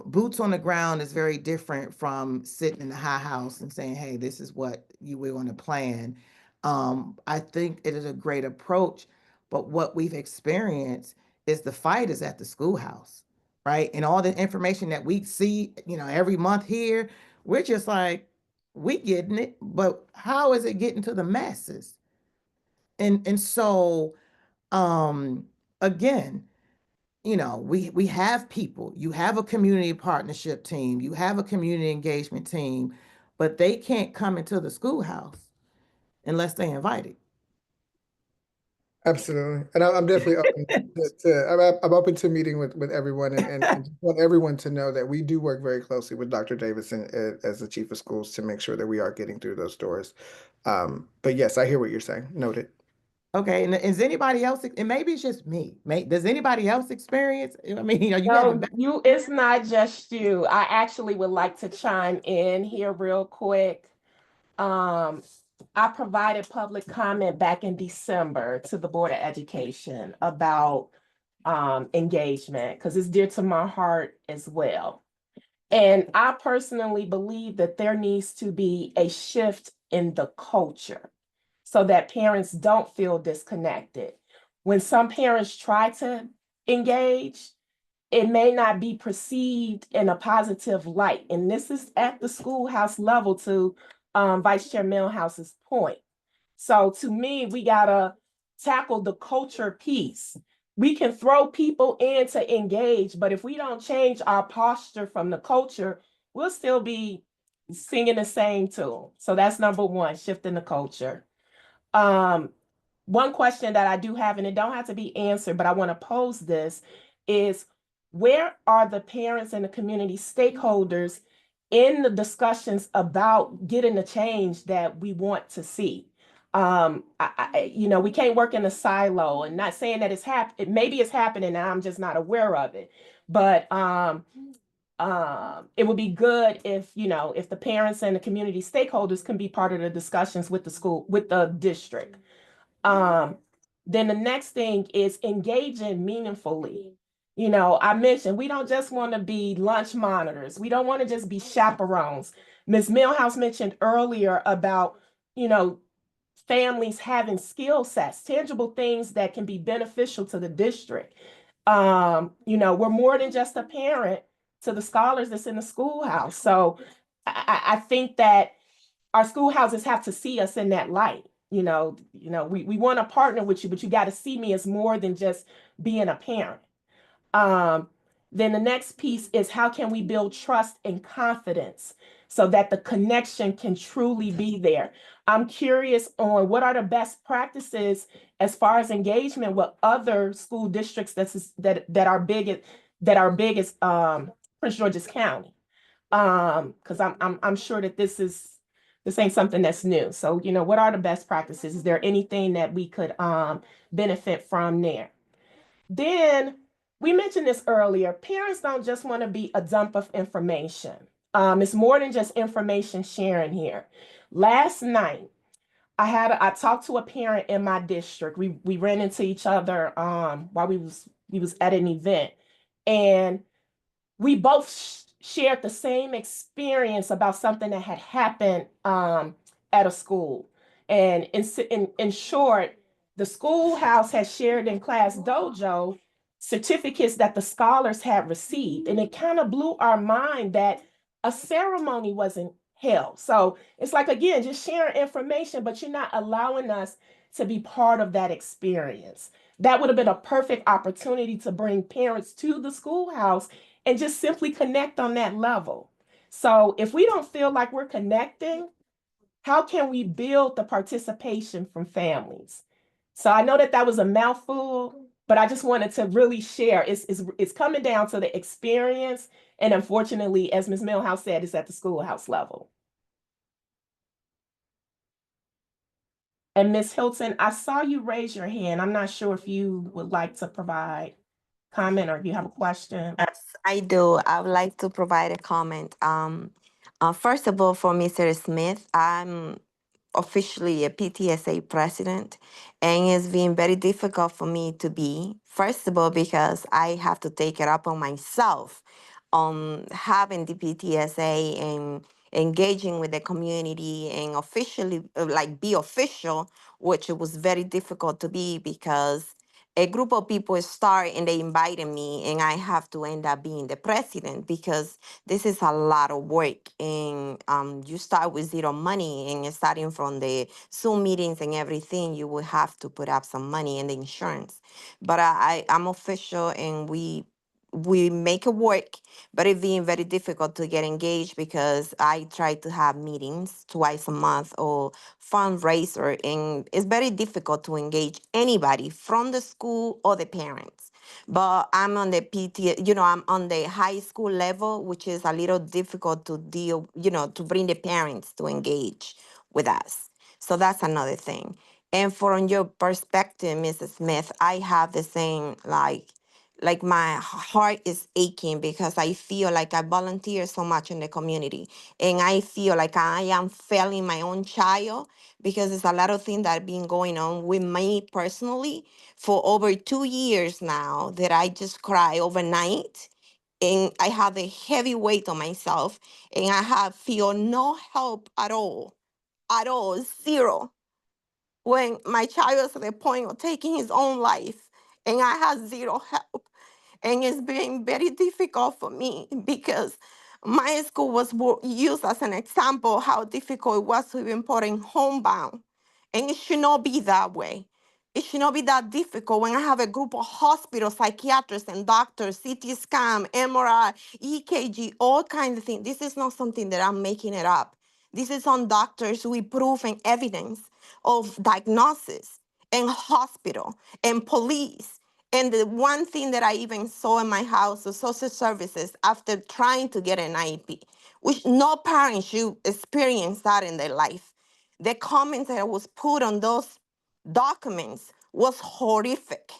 Boots on the ground is very different from sitting in the high house and saying, hey, this is what we're going to plan. I think it is a great approach, but what we've experienced is the fight is at the schoolhouse, right? And all the information that we see, every month here, we're just like, we getting it, but how is it getting to the masses? And so, again, we have people, you have a community partnership team, you have a community engagement team, but they can't come into the schoolhouse unless they invited. Absolutely. And I'm definitely open I'm open to meeting with everyone and just want everyone to know that we do work very closely with Dr. Davidson as the chief of schools to make sure that we are getting through those doors. But yes, I hear what you're saying. Noted. Okay, and is anybody else, and maybe it's just me, does anybody else experience? I mean, are you No, it's not just you. I actually would like to chime in here real quick. I provided public comment back in December to the Board of Education about engagement because it's dear to my heart as well. And I personally believe that there needs to be a shift in the culture so that parents don't feel disconnected. when some parents try to engage, it may not be perceived in a positive light. And this is at the schoolhouse level, to Vice Chair Millhouse's point. So to me, we gotta tackle the culture piece. We can throw people in to engage, but if we don't change our posture from the culture, we'll still be singing the same tune. So that's number one, shifting the culture. One question that I do have, and it don't have to be answered, but I want to pose this, is where are the parents and the community stakeholders in the discussions about getting the change that we want to see? We can't work in a silo, and not saying that maybe it's happening and I'm just not aware of it, but it would be good if the parents and the community stakeholders can be part of the discussions with the school, with the district. Then the next thing is engaging meaningfully. I mentioned we don't just want to be lunch monitors. We don't want to just be chaperones. Ms. Millhouse mentioned earlier about, families having skill sets, tangible things that can be beneficial to the district. We're more than just a parent to the scholars that's in the schoolhouse. So I think that our schoolhouses have to see us in that light. We want to partner with you, but you got to see me as more than just being a parent. Then the next piece is, how can we build trust and confidence so that the connection can truly be there? I'm curious on what are the best practices as far as engagement with other school districts that are big as Prince George's County. Because I'm sure that this ain't something that's new. So, what are the best practices? Is there anything that we could benefit from there? Then we mentioned this earlier. Parents don't just want to be a dump of information. It's more than just information sharing here. Last night, I talked to a parent in my district. We ran into each other while we was at an event, and we both shared the same experience about something that had happened at a school. And in short, the schoolhouse has shared in Class Dojo certificates that the scholars had received. And it kind of blew our mind that a ceremony wasn't held. So it's like, again, just sharing information, but you're not allowing us to be part of that experience. That would have been a perfect opportunity to bring parents to the schoolhouse and just simply connect on that level. So if we don't feel like we're connecting, how can we build the participation from families? So I know that was a mouthful, but I just wanted to really share. It's coming down to the experience. And unfortunately, as Ms. Millhouse said, it's at the schoolhouse level. And Ms. Hilton, I saw you raise your hand. I'm not sure if you would like to provide comment or if you have a question. Yes, I do. I would like to provide a comment. First of all, for Mr. Smith, I'm officially a PTSA president, and it's been very difficult for me to be. First of all, because I have to take it up on myself on having the PTSA and engaging with the community and officially be official, which it was very difficult to be because a group of people start and they invited me and I have to end up being the president because this is a lot of work. And you start with zero money and starting from the Zoom meetings and everything, you will have to put up some money and the insurance. But I'm official and we make it work, but it's being very difficult to get engaged because I try to have meetings twice a month or fundraiser, and it's very difficult to engage anybody from the school or the parents. But I'm on the I'm on the high school level, which is a little difficult to deal, to bring the parents to engage with us. So that's another thing. And from your perspective, Mrs. Smith, I have the same, like my heart is aching because I feel like I volunteer so much in the community and I feel like I am failing my own child because there's a lot of things that have been going on with me personally for over 2 years now that I just cry overnight and I have a heavy weight on myself and I feel no help at all, zero when my child was at the point of taking his own life and I had zero help. And it's been very difficult for me because my school was used as an example how difficult it was to even put in homebound. And it should not be that way. It should not be that difficult when I have a group of hospitals, psychiatrists and doctors, CT scan, MRI, EKG, all kinds of things. This is not something that I'm making it up. This is on doctors with proof and evidence of diagnosis and hospital and police. And the one thing that I even saw in my house was social services after trying to get an IEP, which no parent should experience that in their life. The comments that was put on those documents was horrific.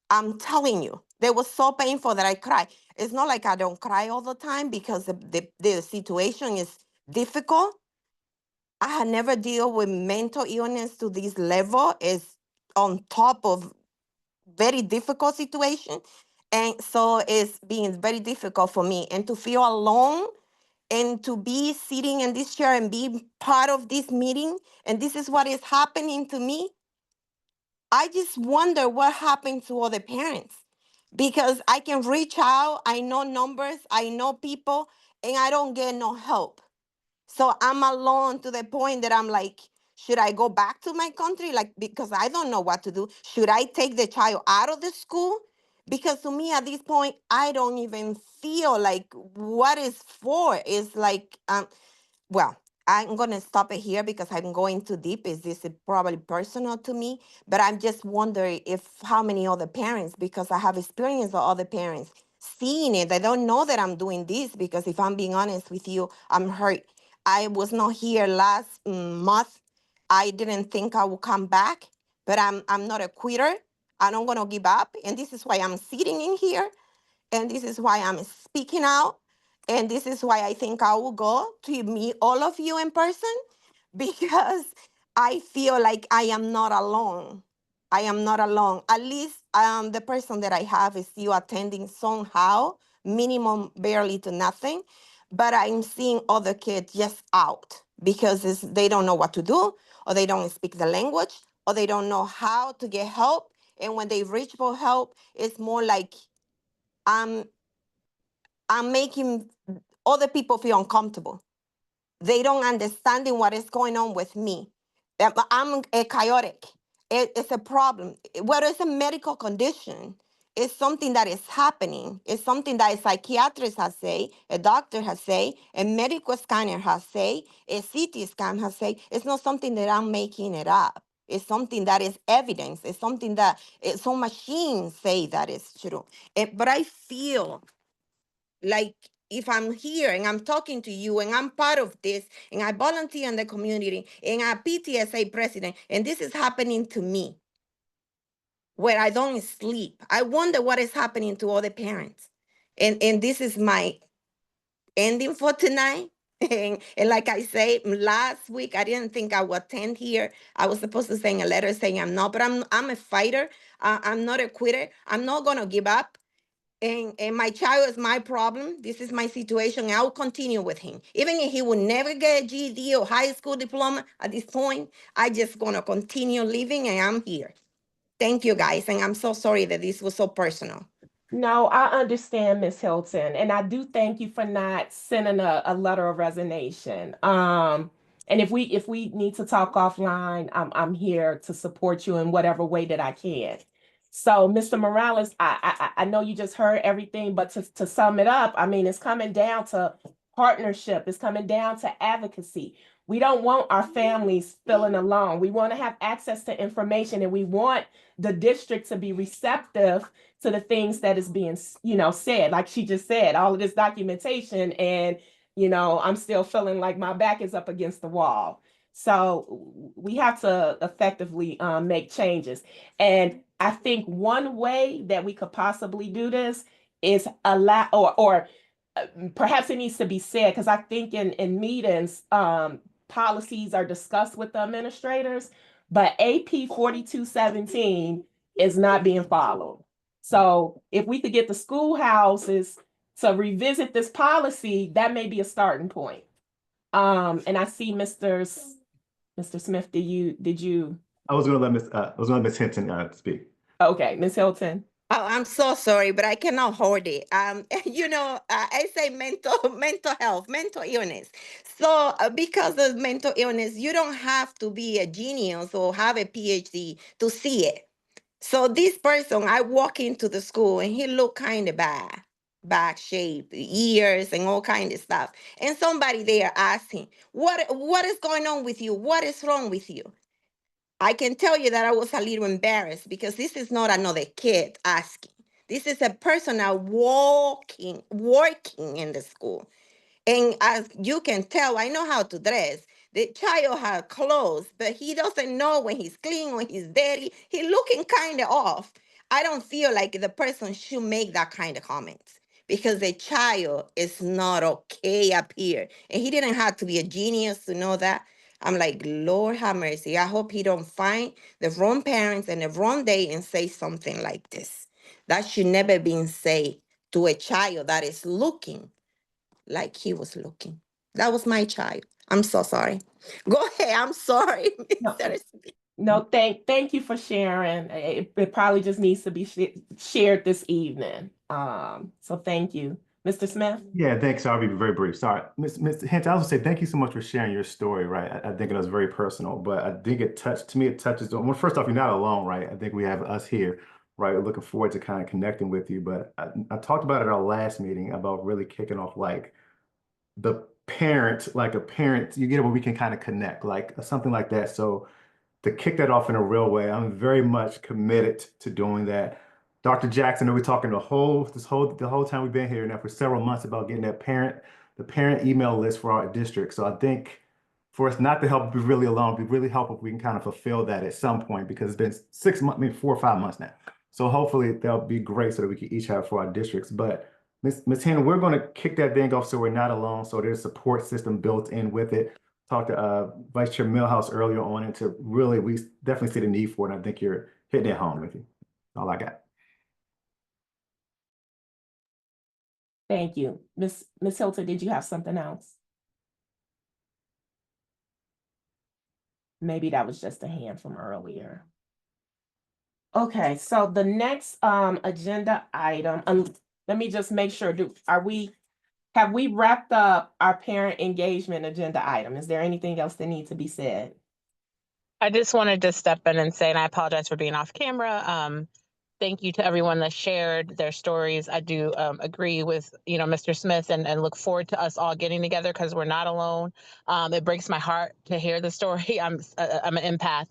I'm telling you, they were so painful that I cried. It's not like I don't cry all the time because the situation is difficult. I had never dealt with mental illness to this level. It's on top of very difficult situation. And so it's been very difficult for me. And to feel alone and to be sitting in this chair and be part of this meeting, and this is what is happening to me, I just wonder what happened to other parents. Because I can reach out, I know numbers, I know people, and I don't get no help. So I'm alone to the point that I'm like, should I go back to my country? Like, because I don't know what to do. Should I take the child out of the school? Because to me, at this point, I don't even feel like what is for is like, well, I'm going to stop it here because I'm going too deep. Is this probably personal to me? But I'm just wondering if how many other parents, because I have experience of other parents seeing it. They don't know that I'm doing this because if I'm being honest with you, I'm hurt. I was not here last month. I didn't think I would come back, but I'm not a quitter. I don't want to give up. And this is why I'm sitting in here. And this is why I'm speaking out. And this is why I think I will go to meet all of you in person because I feel like I am not alone. I am not alone. At least the person that I have is still attending somehow, minimum barely to nothing. But I'm seeing other kids just out because they don't know what to do, or they don't speak the language, or they don't know how to get help. And when they reach for help, it's more like I'm making other people feel uncomfortable. They don't understand what is going on with me. I'm a chaotic. It's a problem. Whether it's a medical condition, it's something that is happening. It's something that a psychiatrist has say, a doctor has say, a medical scanner has say, a CT scan has say. It's not something that I'm making it up. It's something that is evidence. It's something that some machines say that is true. But I feel like if I'm here and I'm talking to you and I'm part of this and I volunteer in the community and I'm PTSA president and this is happening to me where I don't sleep, I wonder what is happening to other parents. And this is my ending for tonight. And like I say, last week, I didn't think I would attend here. I was supposed to send a letter saying I'm not, but I'm a fighter. I'm not a quitter. I'm not going to give up. And my child is my problem. This is my situation. I'll continue with him. Even if he will never get a GED or high school diploma at this point, I just gonna continue living and I'm here. Thank you guys. And I'm so sorry that this was so personal. No, I understand, Miss Hilton, and I do thank you for not sending a letter of resignation. And if we need to talk offline, I'm here to support you in whatever way that I can. So, Mr. Morales, I know you just heard everything, but to sum it up, I mean, it's coming down to partnership. It's coming down to advocacy. We don't want our families feeling alone. We want to have access to information, and we want the district to be receptive to the things that is being, said. Like she just said, all of this documentation, and I'm still feeling like my back is up against the wall. So we have to effectively make changes. And I think one way that we could possibly do this is allow, or perhaps it needs to be said, because I think in meetings, policies are discussed with the administrators, but AP 4217 is not being followed. So if we could get the schoolhouses to revisit this policy, that may be a starting point. And I see Mr. Smith, did you I was gonna let Miss Hinton speak. Okay, Ms. Hilton. Oh, I'm so sorry, but I cannot hold it. I say mental health, mental illness. So, because of mental illness, you don't have to be a genius or have a PhD to see it. So this person, I walk into the school and he looked kind of bad shape, ears and all kind of stuff. And somebody there asked him, what is going on with you? What is wrong with you? I can tell you that I was a little embarrassed because this is not another kid asking. This is a person now working in the school. And as you can tell, I know how to dress. The child has clothes, but he doesn't know when he's clean, when he's dirty. He's looking kind of off. I don't feel like the person should make that kind of comments because the child is not okay up here. And he didn't have to be a genius to know that. I'm like, Lord have mercy. I hope he don't find the wrong parents and the wrong day and say something like this. That should never be said to a child that is looking like he was looking. That was my child. I'm so sorry. Go ahead. I'm sorry. No, thank you for sharing. It probably just needs to be shared this evening. So thank you. Mr. Smith? Yeah, thanks. I'll be very brief. Sorry. Ms. Hinton, I was gonna say thank you so much for sharing your story, right? I think it was very personal, but I think it touches on, well, first off, you're not alone, right? I think we have us here, right? We're looking forward to kind of connecting with you. But I talked about it at our last meeting about really kicking off like the parent, like a parent, you get it where we can kind of connect, like something like that. So to kick that off in a real way, I'm very much committed to doing that. Dr. Jackson, we're talking the whole time we've been here now for several months about getting the parent email list for our district. So I think for us not to help be really alone, it'd be really helpful if we can kind of fulfill that at some point because it's been 6 months, maybe 4 or 5 months now. So hopefully that'll be great so that we can each have for our districts. But Ms. Hannon, we're going to kick that thing off so we're not alone. So there's a support system built in with it. Talked to Vice Chair Millhouse earlier on, and to really, we definitely see the need for it. And I think you're hitting it home with you. That's all I got. Thank you. Ms. Hilton, did you have something else? Maybe that was just a hand from earlier. Okay, so the next agenda item, let me just make sure, have we wrapped up our parent engagement agenda item? Is there anything else that needs to be said? I just wanted to step in and say, and I apologize for being off camera. Thank you to everyone that shared their stories. I do agree with, Mr. Smith and look forward to us all getting together because we're not alone. It breaks my heart to hear the story. I'm an empath.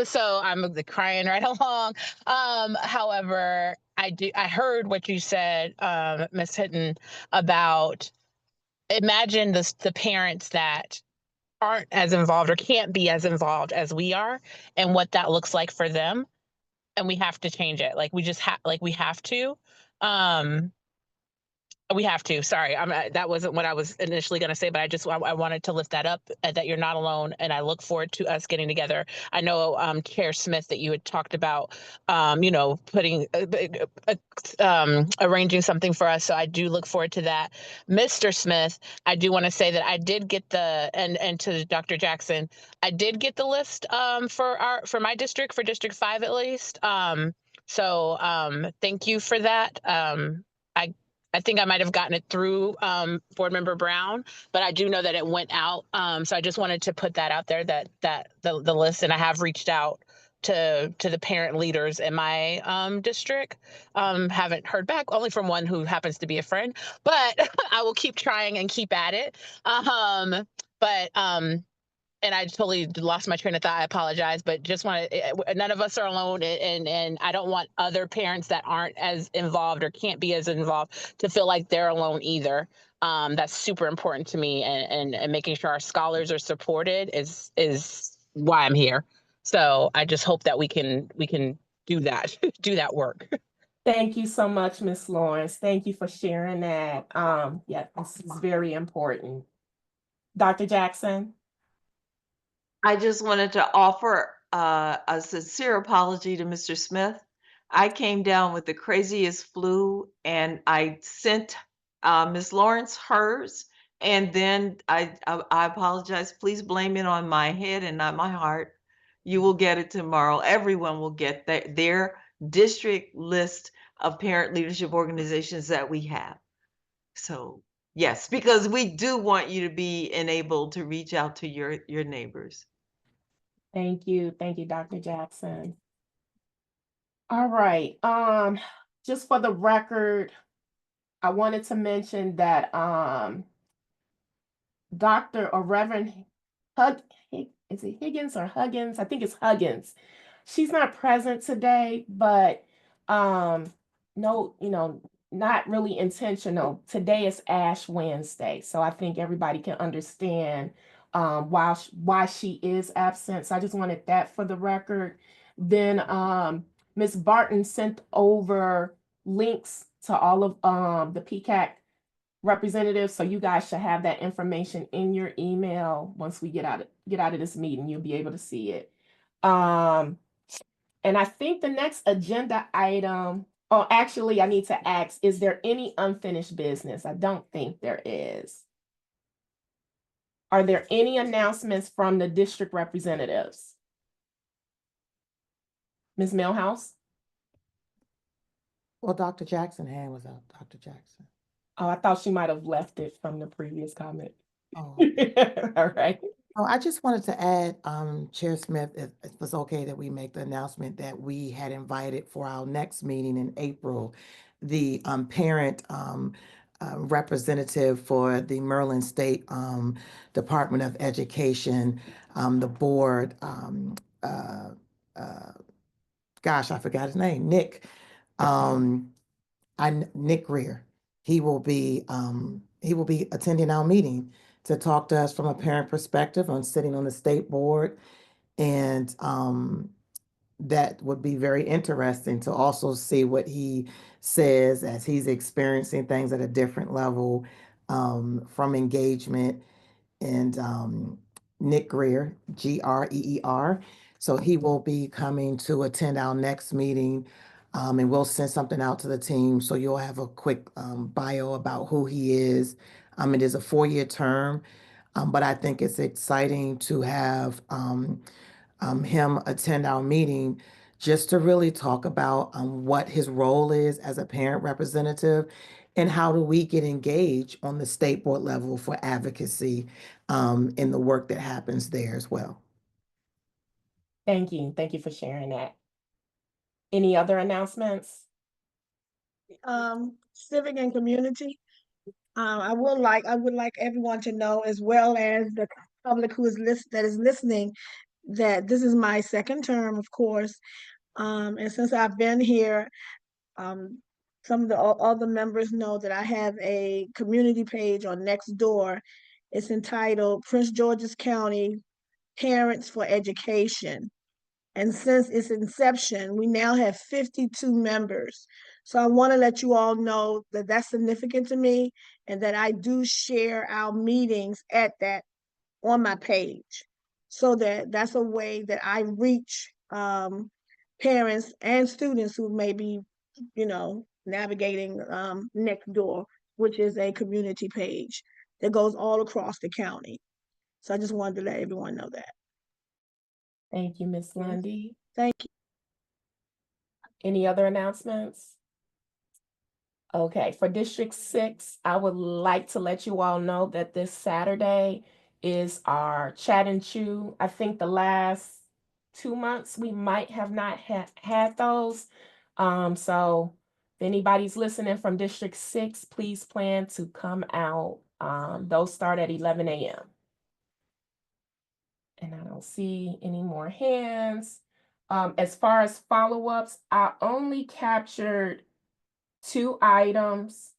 So I'm crying right along. However, I heard what you said, Ms. Hinton, about imagine the parents that aren't as involved or can't be as involved as we are and what that looks like for them. And we have to change it. Like we just we have to. We have to. Sorry, that wasn't what I was initially going to say, but I wanted to lift that up, that you're not alone, and I look forward to us getting together. I know, Chair Smith, that you had talked about, putting, arranging something for us. So I do look forward to that. Mr. Smith, I do want to say that I did get and to Dr. Jackson, I did get the list for my district, for District 5 at least. So thank you for that. I think I might have gotten it through Board Member Brown, but I do know that it went out. So I just wanted to put that out there, that the list, and I have reached out to the parent leaders in my district. Haven't heard back, only from one who happens to be a friend, but I will keep trying and keep at it. And I totally lost my train of thought. I apologize, but just want to, none of us are alone. And I don't want other parents that aren't as involved or can't be as involved to feel like they're alone either. That's super important to me, and making sure our scholars are supported is why I'm here. So I just hope that we can do that, do that work. Thank you so much, Ms. Lawrence. Thank you for sharing that. Yeah, this is very important. Dr. Jackson? I just wanted to offer a sincere apology to Mr. Smith. I came down with the craziest flu, and I sent Ms. Lawrence hers, and then I apologize. Please blame it on my head and not my heart. You will get it tomorrow. Everyone will get their district list of parent leadership organizations that we have. So yes, because we do want you to be enabled to reach out to your neighbors. Thank you, Dr. Jackson. All right, just for the record, I wanted to mention that Dr. or Reverend is it Higgins or Huggins? I think it's Huggins. She's not present today, but no, not really intentional. Today is Ash Wednesday, so I think everybody can understand why she is absent. So I just wanted that for the record. Then Ms. Barton sent over links to all of the PCAC representatives, so you guys should have that information in your email. Once we get out of this meeting, you'll be able to see it. And I think the next agenda item, oh, actually, I need to ask, is there any unfinished business? I don't think there is. Are there any announcements from the district representatives? Ms. Millhouse? Well, Dr. Jackson hand was up, Dr. Jackson. Oh, I thought she might have left it from the previous comment. Oh, All right. oh, I just wanted to add, Chair Smith, if it was okay that we make the announcement that we had invited for our next meeting in April, the parent representative for the Maryland State Department of Education, the board, gosh, I forgot his name, Nick. Nick Greer. He will be attending our meeting to talk to us from a parent perspective on sitting on the state board. And that would be very interesting to also see what he says as he's experiencing things at a different level from engagement. And Nick Greer, Greer. So he will be coming to attend our next meeting. And we'll send something out to the team, so you'll have a quick bio about who he is. It is a 4-year term, but I think it's exciting to have him attend our meeting just to really talk about what his role is as a parent representative and how do we get engaged on the state board level for advocacy in the work that happens there as well. Thank you. Thank you for sharing that. Any other announcements? Civic and community. I would like everyone to know, as well as the public who is listening, that this is my second term, of course. And since I've been here, some of the other members know that I have a community page on Nextdoor. It's entitled Prince George's County Parents for Education. And since its inception, we now have 52 members. So I want to let you all know that that's significant to me and that I do share our meetings at that on my page. So that's a way that I reach parents and students who may be, navigating Nextdoor, which is a community page that goes all across the county. So I just wanted to let everyone know that. Thank you, Ms. Lundy. Thank you. Any other announcements? Okay, for District 6, I would like to let you all know that this Saturday is our Chat and Chew. I think the last 2 months we might have not had those. So if anybody's listening from District 6, please plan to come out. Those start at 11 a.m. And I don't see any more hands. As far as follow-ups, I only captured 2 items.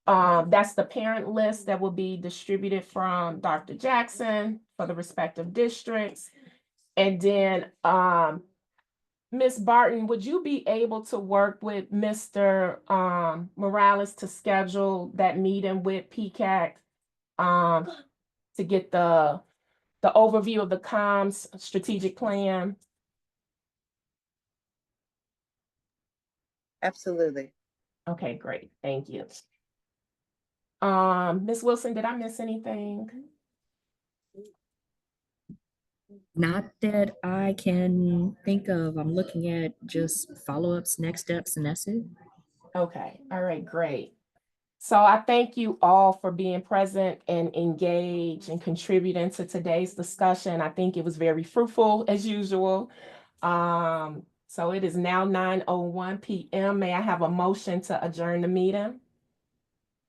That's the parent list that will be distributed from Dr. Jackson for the respective districts. And then Ms. Barton, would you be able to work with Mr. Morales to schedule that meeting with PCAC to get the overview of the comms strategic plan? Absolutely. Okay, great. Thank you. Ms. Wilson, did I miss anything? Not that I can think of. I'm looking at just follow-ups, next steps, and that's it. Okay, all right, great. So I thank you all for being present and engaged and contributing to today's discussion. I think it was very fruitful as usual. So it is now 9:01 p.m. May I have a motion to adjourn the meeting?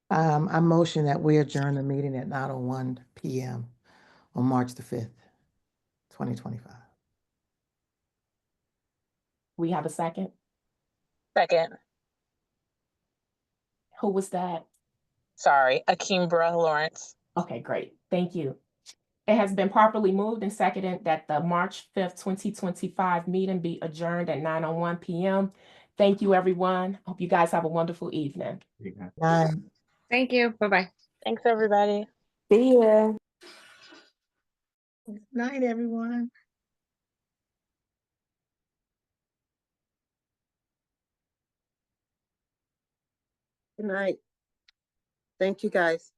I motion that we adjourn the meeting at 9:01 p.m. on March the 5th, 2025. We have a second? Second, Who was that? sorry, Akimbra Lawrence. Okay, great. Thank you. It has been properly moved and seconded that the March 5th, 2025 meeting be adjourned at 9:01 p.m. Thank you, everyone. Hope you guys have a wonderful evening. Night. Thank you. Bye-bye. Thanks, everybody. See ya. Night, everyone. Good night. Thank you, guys.